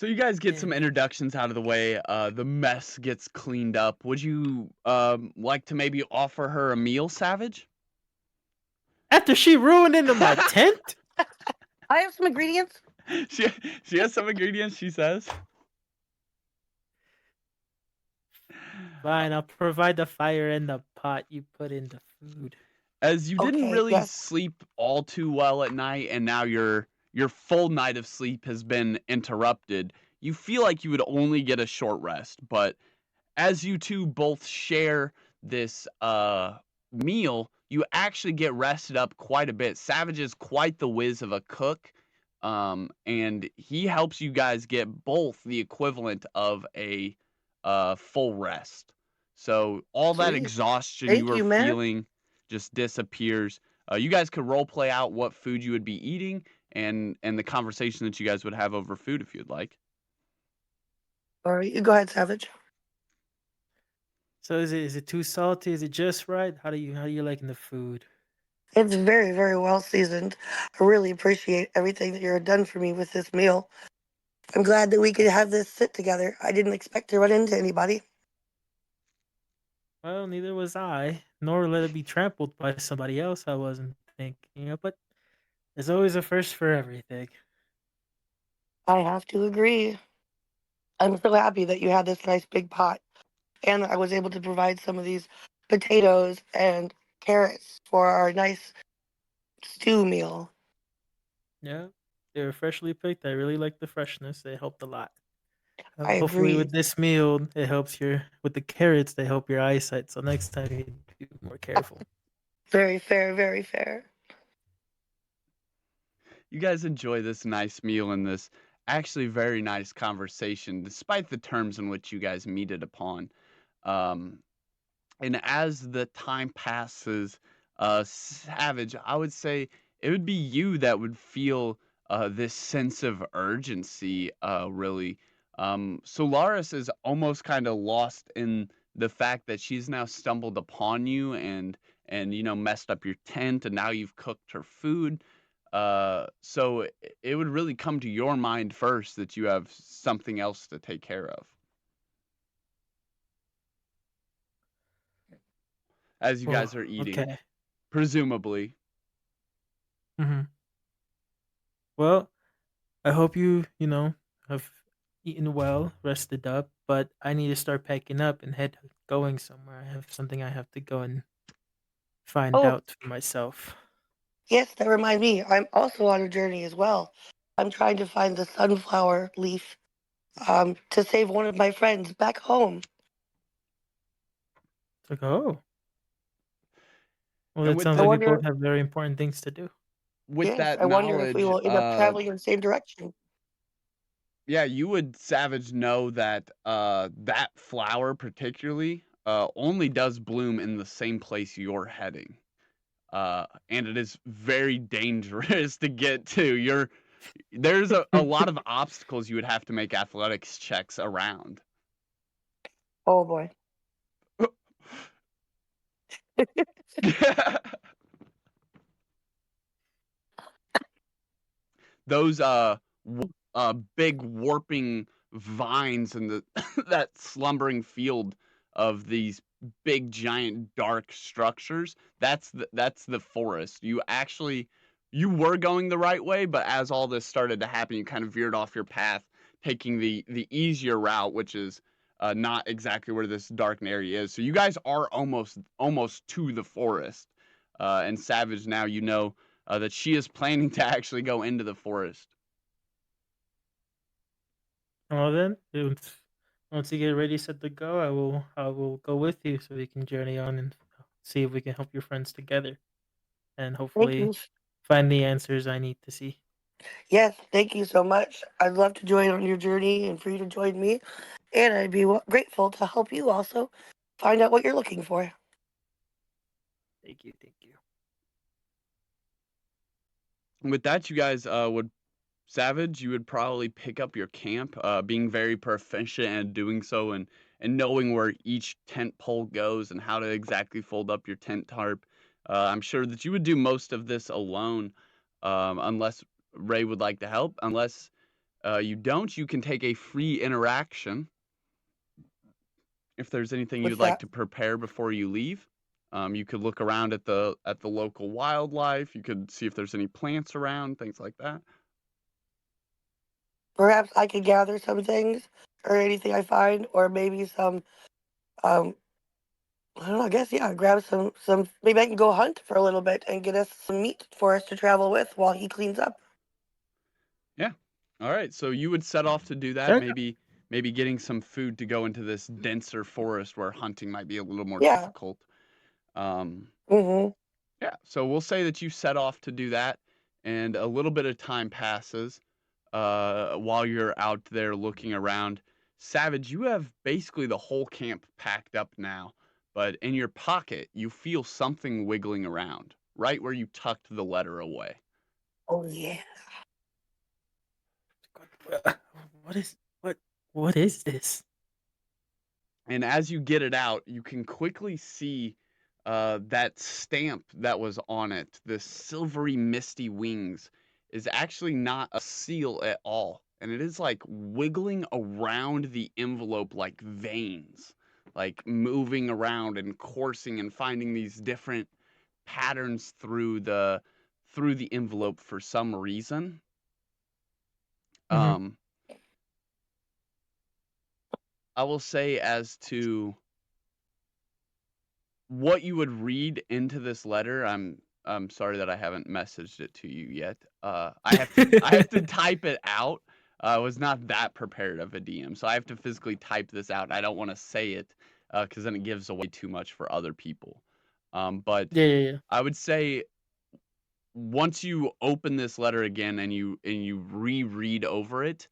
you guys get some introductions out of the way. The mess gets cleaned up. Would you like to maybe offer her a meal, Savage? After she ruined into my tent? I have some ingredients. She has some ingredients, she says. Fine, I'll provide the fire and the pot you put in the food. As you didn't Okay, really yes. sleep all too well at night, and now your full night of sleep has been interrupted, you feel like you would only get a short rest. But as you two both share this meal, you actually get rested up quite a bit. Savage is quite the whiz of a cook, and he helps you guys get both the equivalent of a full rest. So all that Sweet. exhaustion Thank you were you, man. feeling just disappears. You guys could role play out what food you would be eating and the conversation that you guys would have over food if you'd like. All right, you go ahead, Savage. So is it too salty? Is it just right? How do you liking the food? It's very, very well seasoned. I really appreciate everything that you've done for me with this meal. I'm glad that we could have this sit together. I didn't expect to run into anybody. Well, neither was I, nor let it be trampled by somebody else I wasn't thinking of, but there's always a first for everything. I have to agree. I'm so happy that you had this nice big pot, and I was able to provide some of these potatoes and carrots for our nice stew meal. Yeah, they were freshly picked. I really like the freshness. They helped a lot. I Hopefully, agree. with this meal, it helps with the carrots. They help your eyesight. So next time, you be more careful. Very fair, very fair. You guys enjoy this nice meal and this actually very nice conversation, despite the terms in which you guys meet it upon. And as the time passes, Savage, I would say it would be you that would feel this sense of urgency, really. Solaris is almost kind of lost in the fact that she's now stumbled upon you and messed up your tent, and now you've cooked her food. So it would really come to your mind first that you have something else to take care of. As you guys are eating, Okay. presumably. Mm-hmm. Well, I hope you have eaten well, rested up, but I need to start packing up and going somewhere. I have something I have to go and find Oh. out for myself. Yes, that reminds me. I'm also on a journey as well. I'm trying to find the sunflower leaf to save one of my friends back home. It's like, oh. Well, And it with sounds I like the you wonder, both have very important things to do. yes, that I wonder if we knowledge, will end up traveling in the same direction. yeah, you would Savage know that that flower particularly only does bloom in the same place you're heading. And it is very dangerous to get to. There's a lot of obstacles you would have to make athletics checks around. Oh boy. Those big warping vines and the that slumbering field of these big giant dark structures, that's the forest. You were going the right way, but as all this started to happen, you kind of veered off your path, taking the easier route, which is not exactly where this dark area is. So you guys are almost to the forest. And Savage, now you know that she is planning to actually go into the forest. Well then, once you get ready, set to go, I will go with you so we can journey on and see if we can help your friends together and Thank you. hopefully find the answers I need to see. Yes, thank you so much. I'd love to join on your journey and for you to join me. And I'd be grateful to help you also find out what you're looking for. Thank you, thank you. And with that, you guys would Savage, you would probably pick up your camp, being very proficient at doing so and knowing where each tent pole goes and how to exactly fold up your tent tarp. I'm sure that you would do most of this alone, unless Ray would like to help. Unless you don't, you can take a free interaction if there's anything What's you'd like that? to prepare before you leave. You could look around at the local wildlife. You could see if there's any plants around, things like that. Perhaps I could gather some things or anything I find, or maybe some, um, I don't know, I guess, yeah, grab maybe I can go hunt for a little bit and get us some meat for us to travel with while he cleans up. Yeah. All right. So you would set off to do that, Sure. maybe getting some food to go into this denser forest where hunting might be a little more Yeah. difficult. Um, Mm-hmm. yeah. So we'll say that you set off to do that, and a little bit of time passes while you're out there looking around. Savage, you have basically the whole camp packed up now, but in your pocket, you feel something wiggling around, right where you tucked the letter away. Oh, yeah. What is what is this? And as you get it out, you can quickly see that stamp that was on it, the silvery, misty wings, is actually not a seal at all. And it is like wiggling around the envelope like veins, like moving around and coursing and finding these different patterns through the envelope for some reason. Mm-hmm. Um, I will say as to what you would read into this letter. I'm sorry that I haven't messaged it to you yet. I have to type it out. I was not that prepared of a DM, so I have to physically type this out. I don't want to say it because then it gives away too much for other people. But Yeah. I would say once you open this letter again and you reread over it,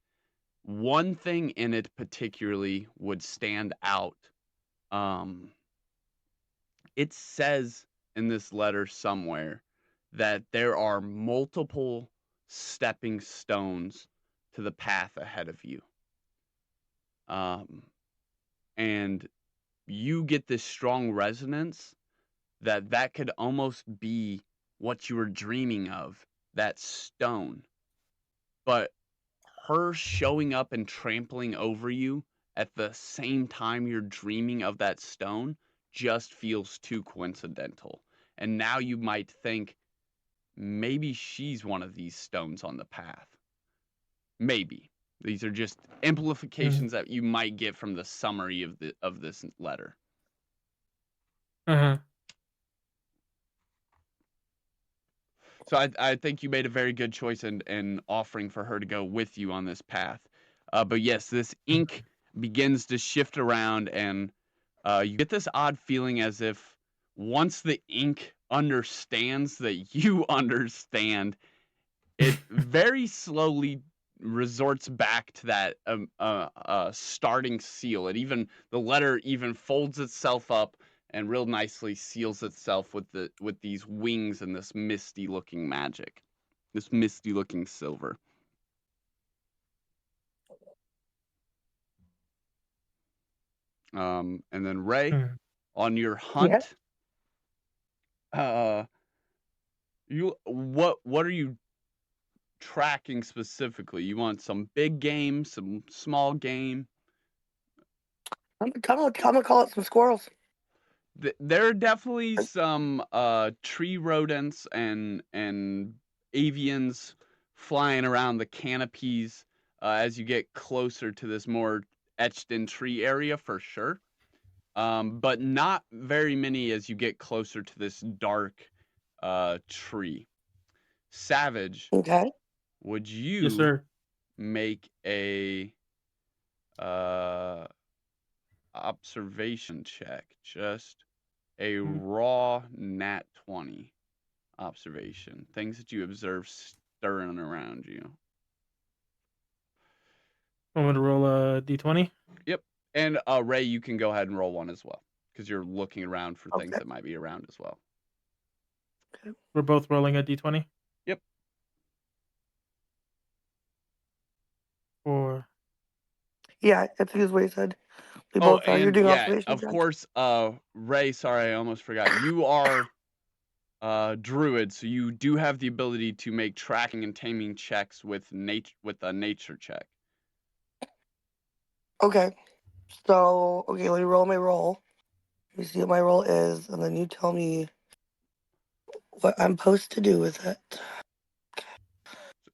one thing in it particularly would stand out. Um, it says in this letter somewhere that there are multiple stepping stones to the path ahead of you. And you get this strong resonance that could almost be what you were dreaming of, that stone. But her showing up and trampling over you at the same time you're dreaming of that stone just feels too coincidental. And now you might think maybe she's one of these stones on the path. Maybe. These are just Mm-hmm. amplifications that you might get from the summary of this letter. Uh-huh. So I think you made a very good choice in offering for her to go with you on this path. But yes, this ink begins to shift around, and you get this odd feeling as if once the ink understands that you understand, it very slowly resorts back to that starting seal. The letter even folds itself up and real nicely seals itself with these wings and this misty looking magic, this misty looking silver. And then Rae, on your hunt, what are you tracking specifically? You want some big game, some small game? I'm gonna call it some squirrels. There are definitely some tree rodents and avians flying around the canopies as you get closer to this more etched-in tree area for sure. But not very many as you get closer to this dark tree. Savage, Okay. would you Yes, sir. make a observation check? Just a raw nat 20 observation. Things that you observe stirring around you. I'm going to roll a d20. Yep. And Rae, you can go ahead and roll one as well, because you're looking around for things that might be around as well. We're both rolling a d20. Yep. 4. Yeah, that's what he said. We Oh, both are. You're and doing yeah, observation of checks? course, Rae, sorry, I almost forgot. You are druid, so you do have the ability to make tracking and taming checks with a nature check. Okay. So, let me roll my roll. Let me see what my roll is, and then you tell me what I'm supposed to do with it.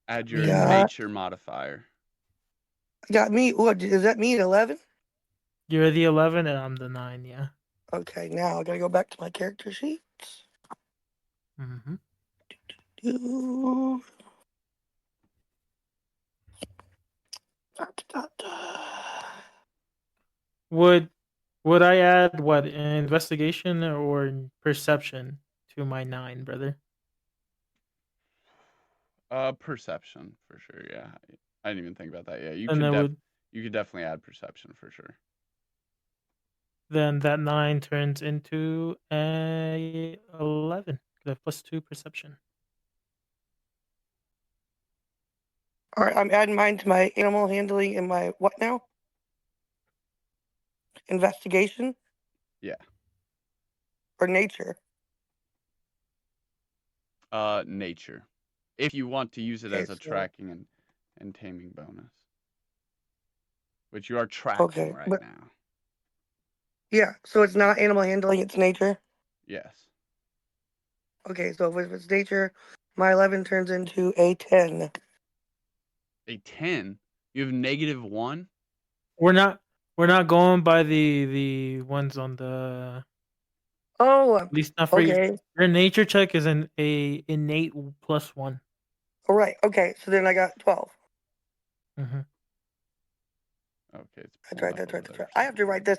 Add your Yeah. nature modifier. I got me. What is that? Me at 11? You're the 11 and I'm the 9, yeah. Okay, now I gotta go back to my character sheet. Mm-hmm. Would I add what, investigation or perception to my 9, brother? Perception for sure. Yeah, I didn't even think about that. Yeah, you And you could definitely add perception for sure. then that 9 turns into a 11. I have +2 perception. All right, I'm adding mine to my animal handling and my what now? Investigation? Yeah. Or nature? Nature. If you want to use it Okay, as a so- tracking and taming bonus. Which you are tracking right now. Yeah, so it's not animal handling, it's nature? Yes. Okay, so if it's nature, my 11 turns into a 10. A 10? You have -1? We're not going by the ones on the, Oh, at least not for you. okay. Your nature check is an innate +1. All right, okay, so then I got 12. Mm-hmm. Okay, it's That's pulling right, up that's over right. there I have to write this.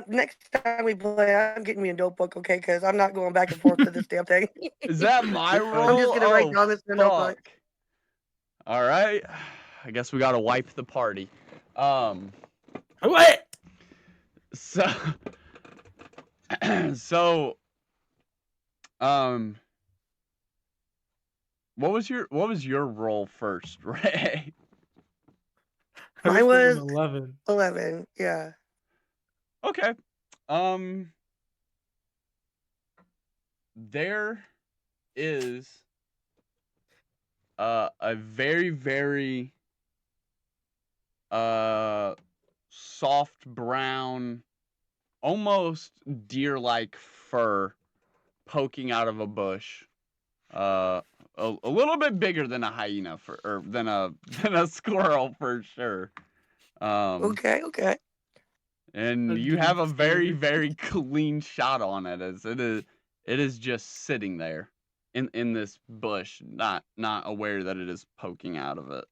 Next time we play, I'm getting me a notebook, okay? Because I'm not going back and forth to this damn thing. Is that my roll? I'm just going to write down this in a notebook. Fuck. All right. I guess we got to wipe the party. What? So, what was your roll first, Rae? Mine was 11. 11, yeah. Okay. There is a very, very soft brown, almost deer-like fur poking out of a bush. A little bit bigger than a hyena or than a squirrel for sure. Okay. And you have a very, very clean shot on it, as it is just sitting there in this bush, not aware that it is poking out of it.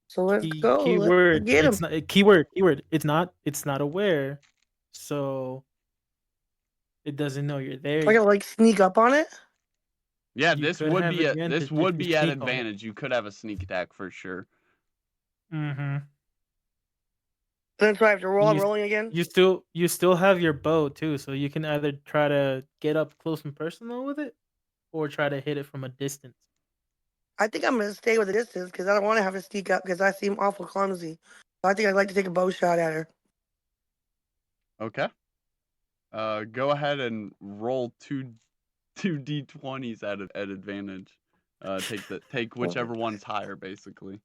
So let's go. Keyword. Let's get him. It's not keyword. It's not aware. So it doesn't know you're there. I gotta like sneak up on it. Yeah, You this could would have be advantage this if would you be at sneak on it. advantage. You could have a sneak attack for sure. Mm-hmm. Then so I have to roll. I'm You- rolling again. You still have your bow too, so you can either try to get up close and personal with it, or try to hit it from a distance. I think I'm gonna stay with the distance because I don't want to have to sneak up because I seem awful clumsy. So I think I'd like to take a bow shot at her. Okay. Go ahead and roll two d20s at advantage. Take whichever one's higher, basically.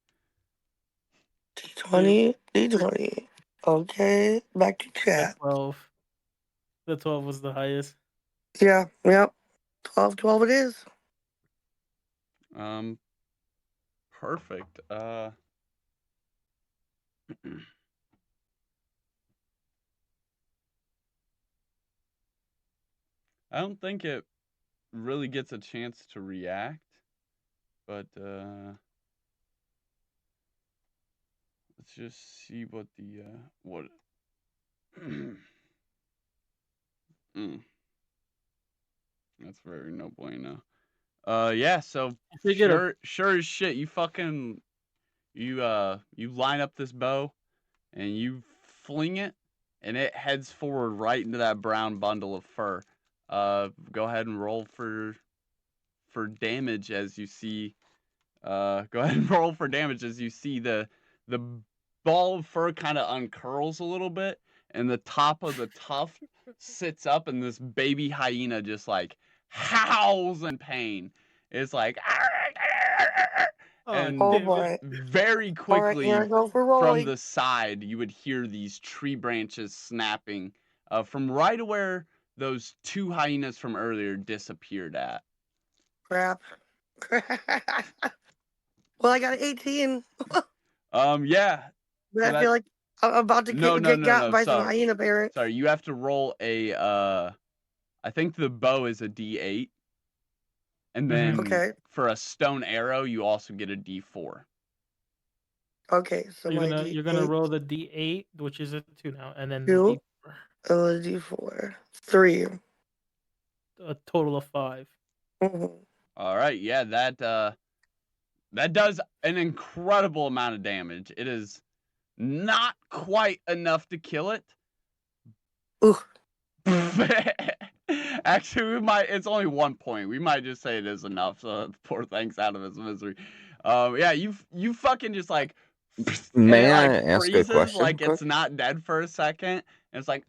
D20, D20. Okay, back to The chat. 12. The 12 was the highest. Yeah, yep. 12 it is. Perfect. I don't think it really gets a chance to react, but let's just see what the what. That's very no bueno. Yeah. So sure as shit, you fucking you line up this bow, and you fling it, and it heads forward right into that brown bundle of fur. Go ahead and roll for damage as you see. Go ahead and roll for damage as you see the ball of fur kind of uncurls a little bit, and the top of the tuft sits up, and this baby hyena just like howls in pain. It's like, and Oh boy. very All right, quickly here I go for from rolling. the side, you would hear these tree branches snapping from right where those two hyenas from earlier disappeared at. Crap. Well, I got an 18. Yeah. But So I feel like I'm about to get got by some Sorry. hyena parents. Sorry, you have to roll a I think the bow is a D8. And then Okay. for a stone arrow, you also get a D4. Okay, so you're gonna roll the D8, which is a 2 now, and then the 2, D4. D4, 3. A total of 5. Mm-hmm. All right, yeah, that does an incredible amount of damage. It is not quite enough to kill it. Ooh. Actually, it's only 1 point. We might just say it is enough, so poor thing's out of its misery. Yeah, you fucking just like, May and I ask a freezes question? like it's not dead for a second, and it's like,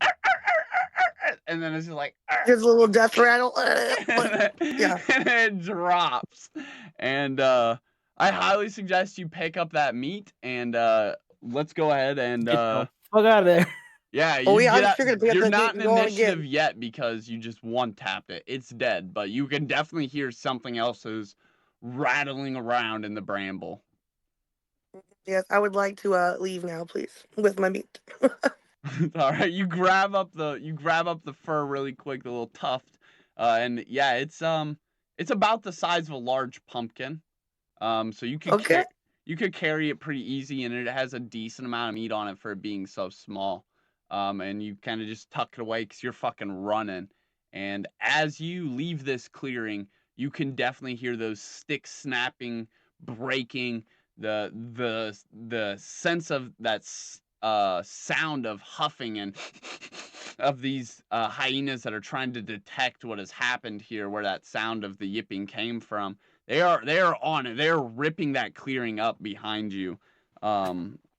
and then it's just like, Just a little death rattle. Yeah, and it drops. And I highly suggest you pick up that meat, and let's go ahead and Get the fuck out of there. yeah, Oh, yeah, get I'm out. sure gonna pick up You're that not meat in and go on initiative again. yet because you just one-tapped it. It's dead, but you can definitely hear something else is rattling around in the bramble. Yes, I would like to leave now, please, with my meat. All right, you grab up the fur really quick, the little tuft, and yeah, it's about the size of a large pumpkin. So you could you could carry it pretty easy, and it has a decent amount of meat on it for it being so small. And you kind of just tuck it away because you're fucking running. And as you leave this clearing, you can definitely hear those sticks snapping, breaking, the sense of that sound of huffing and of these hyenas that are trying to detect what has happened here, where that sound of the yipping came from. They are on it. They're ripping that clearing up behind you,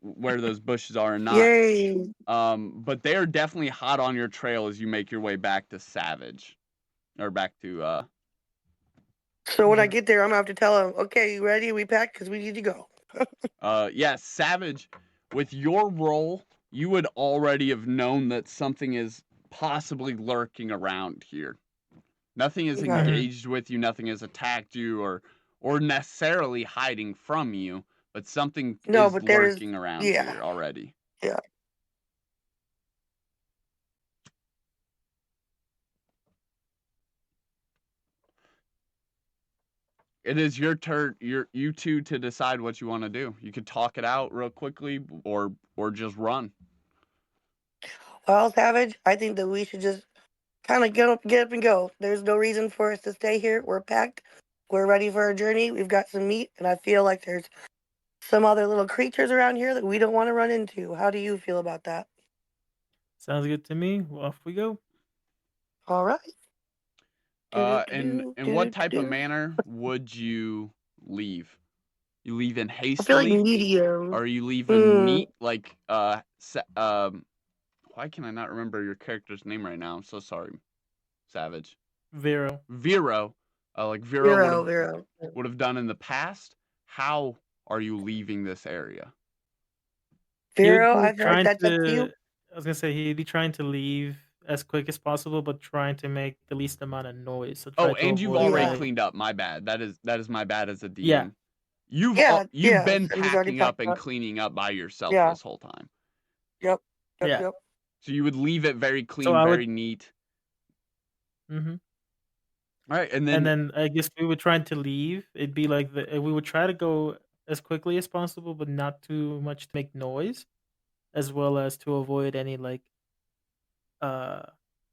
where those bushes are, and not. Yay! But they are definitely hot on your trail as you make your way back to Savage, or back to. So when I get there, I'm gonna have to tell him, okay, you ready? We packed because we need to go. Yeah, Savage. With your roll, you would already have known that something is possibly lurking around here. Nothing is engaged with you. Nothing has attacked you, or necessarily hiding from you. But something is lurking around here already. Yeah. it is your turn. You two to decide what you want to do. You could talk it out real quickly, or just run. Well, Savage, I think that we should just kind of get up and go. There's no reason for us to stay here. We're packed. We're ready for our journey. We've got some meat, and I feel like there's some other little creatures around here that we don't want to run into. How do you feel about that? Sounds good to me. Well, off we go. All right. In what type of Do-do-do-do-do. manner would you leave? You leaving I feel like hastily? medium. Or are you leaving neat? Like why can I not remember your character's name right now? I'm so sorry, Savage. Vero. Vero, like Vero Vero. would have done in the past. How are you leaving this area? Vero, I feel like that's up to you. I was gonna say he'd be trying to leave as quick as possible, but trying to make the least amount of noise. So try Oh, to and you've avoid already Yeah. cleaned up. My bad. That is my bad as a DM. Yeah. You've been Cindy's already packing up packed and up. cleaning up by yourself Yeah. this whole time. Yep. Yeah. So you would leave it very clean, So I would- very neat. Mm-hmm. All right, and And then then I guess we would try to leave. It'd be like we would try to go as quickly as possible, but not too much to make noise, as well as to avoid any like uh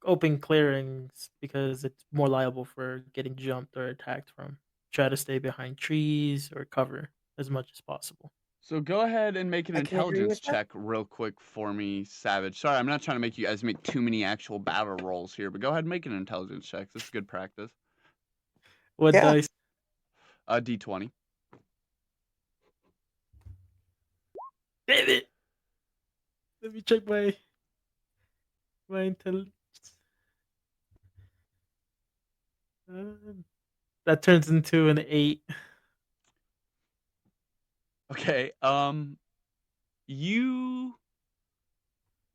open clearings because it's more liable for getting jumped or attacked from. Try to stay behind trees or cover as much as possible. so go ahead and make an I can agree intelligence with that. check real quick for me, Savage. Sorry, I'm not trying to make you guys make too many actual battle rolls here, but go ahead and make an intelligence check. This is good practice. What Yeah. dice? D20. Damn it! Let me check my intelligence. That turns into an 8. Okay. You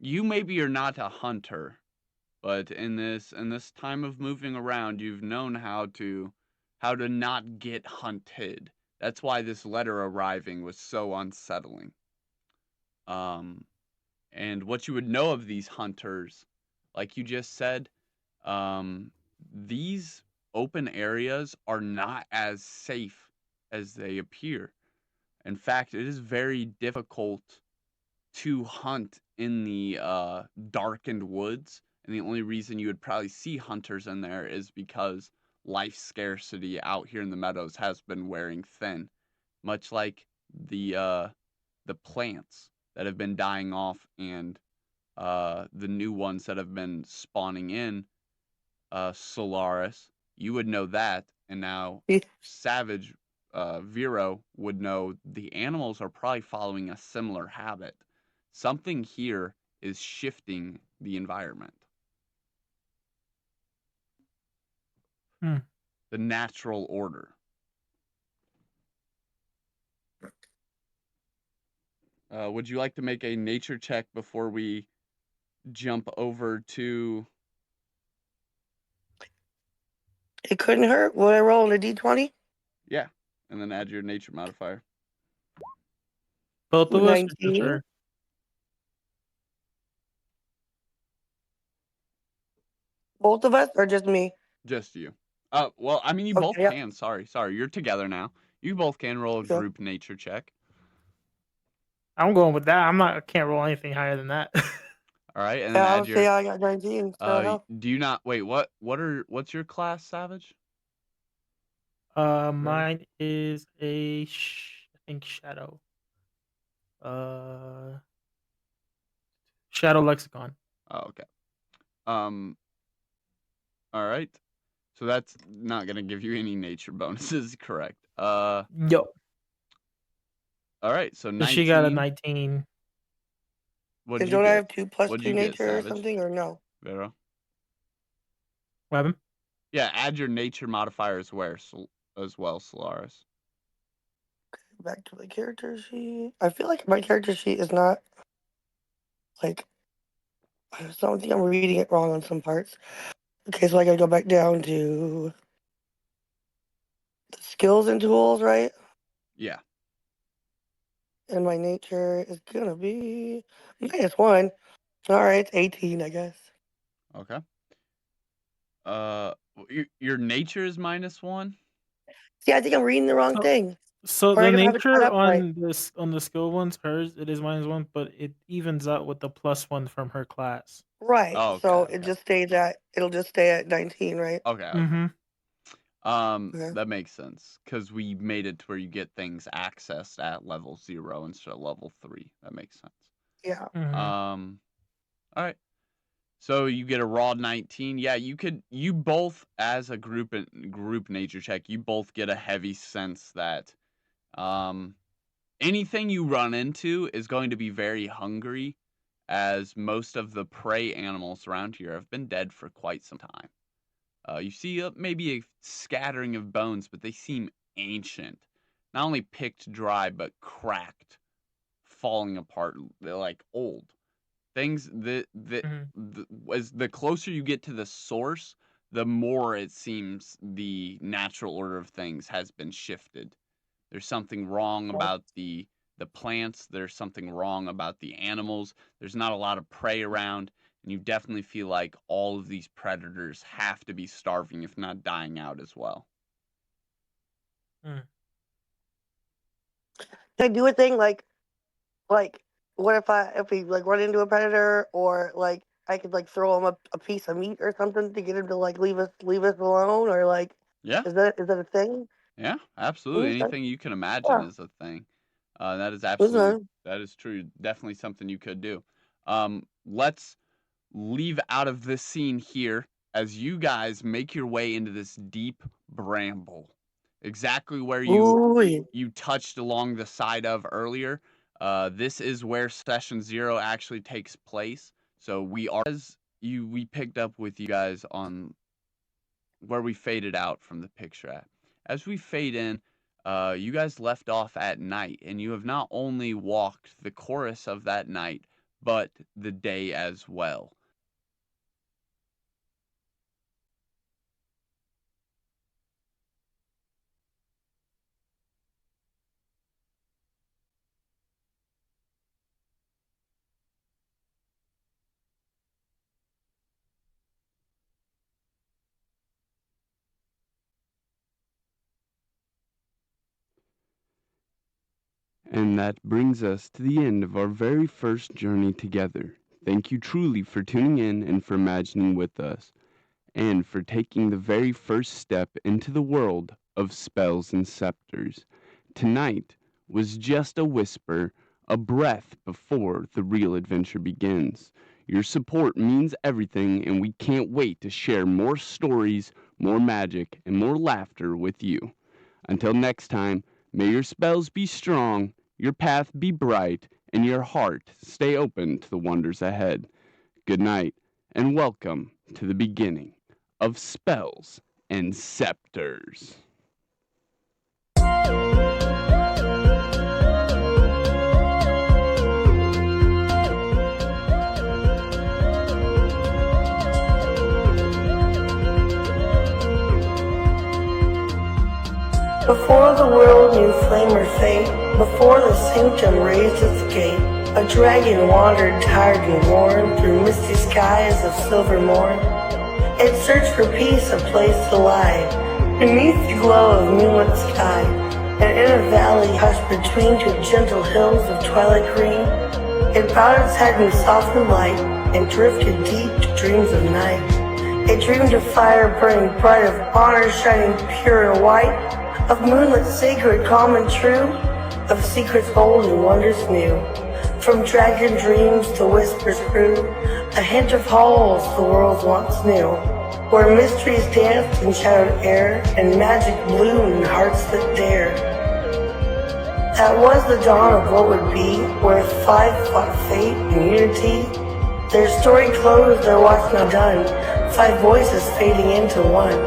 maybe are not a hunter, but in this time of moving around, you've known how to not get hunted. That's why this letter arriving was so unsettling. And what you would know of these hunters, like you just said, these open areas are not as safe as they appear. In fact, it is very difficult to hunt in the darkened woods, and the only reason you would probably see hunters in there is because life scarcity out here in the meadows has been wearing thin, much like the plants that have been dying off and the new ones that have been spawning in Solaris. You would know that, and now Yeah. Savage Vero would know the animals are probably following a similar habit. Something here is shifting the environment. The natural order. Would you like to make a nature check before we jump over to... It couldn't hurt. Would I roll on a d20? Yeah, and then add your nature modifier. Both of us, or 19. just her? Both of us or just me? Just you. Well, I mean, you Okay, both yep. can. Sorry. You're together now. You both can roll a Yeah. group nature check. I'm going with that. I can't roll anything higher than that. All right, and Yeah, then I add would your... say I got 19. So do you not... Wait, what's your class, Savage? Mine is a I think shadow. Shadow lexicon. Oh, okay. All right. So that's not gonna give you any nature bonuses, correct? Yo. All right. So 19. She got a 19. What did don't you I get? have 2 plus What'd 2 you get, nature or Savage? something, or no? Vero? What happened? Yeah, add your nature modifier as well, Solaris. Back to my character sheet. I feel like my character sheet is not like I don't think I'm reading it wrong on some parts. Okay, so I gotta go back down to the skills and tools, right? Yeah. And my nature is gonna be -1. All right, it's 18, I guess. Okay. Your nature is -1? See, I think I'm reading the wrong So, thing. so Or I the don't have it set nature up right. on the skill one's hers. It is -1, but it evens out with the +1 from her class. Right. Oh, okay, So okay. it'll just stay at 19, right? Okay. Mm-hmm. Okay. That makes sense because we made it to where you get things accessed at level 0 instead of level 3. That makes sense. Yeah. Mm-hmm. All right. So you get a raw 19. Yeah, you both as a group nature check, you both get a heavy sense that anything you run into is going to be very hungry, as most of the prey animals around here have been dead for quite some time. You see maybe a scattering of bones, but they seem ancient. Not only picked dry, but cracked, falling apart. They're like old. Things as the closer you get to the source, the more it seems the natural order of things has been shifted. There's something wrong about the plants. There's something wrong about the animals. There's not a lot of prey around, and you definitely feel like all of these predators have to be starving, if not dying out as well. Can I do a thing like what if we like run into a predator, or like I could like throw him a piece of meat or something to get him to like leave us alone, or like Yeah, is that a thing? yeah, absolutely. Okay. Anything you can imagine is a thing. That is Okay. that is true. Definitely something you could do. Let's leave out of this scene here as you guys make your way into this deep bramble, exactly where Ooh. you touched along the side of earlier. This is where session 0 actually takes place. So we picked up with you guys on where we faded out from the picture at. As we fade in, you guys left off at night, and you have not only walked the chorus of that night, but the day as well. And that brings us to the end of our very first journey together. Thank you truly for tuning in and for imagining with us, and for taking the very first step into the world of Spells and Scepters. Tonight was just a whisper, a breath before the real adventure begins. Your support means everything, and we can't wait to share more stories, more magic, and more laughter with you. Until next time, may your spells be strong, your path be bright, and your heart stay open to the wonders ahead. Good night, and welcome to the beginning of Spells and Scepters. Before the world knew flame or fate, before the sanctum raised its gate, a dragon wandered tired and worn through misty skies of silver morn. It searched for peace, a place to lie, beneath the glow of moonlit sky, and in a valley hushed between two gentle hills of twilight green, it bowed its head in softened light, and drifted deep to dreams of night. It dreamed of fire burning bright, of honor shining pure and white, of moonlit sacred, calm and true, of secrets old and wonders new. From dragon dreams to whispers grew, a hint of halls the world once knew, where mysteries danced in shadowed air, and magic bloomed in hearts that dare. That was the dawn of what would be, where 5 fought fate and unity. Their story closed, their watch now done, 5 voices fading into one.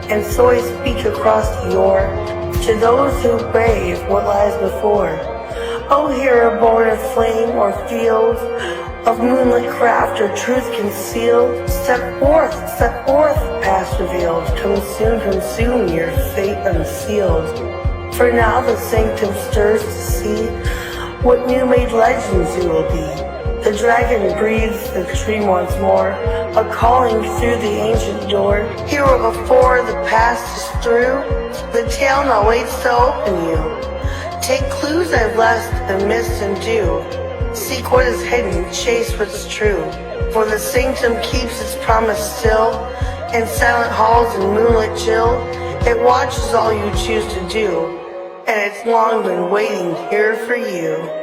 And so I speak across the yore, to those who brave what lies before. Oh, hero born of flame or field, of moonlit craft or truth concealed, step forth, past revealed, consume your fate unsealed. For now the sanctum stirs to see what new made legends you will be. The dragon breathes the dream once more, a calling through the ancient door. Hero before the past is through, the tale now waits to open you. Take clues I've left and missed and do. Seek what is hidden, chase what's true. For the sanctum keeps its promise still, in silent halls and moonlit chill. It watches all you choose to do, and it's long been waiting here for you.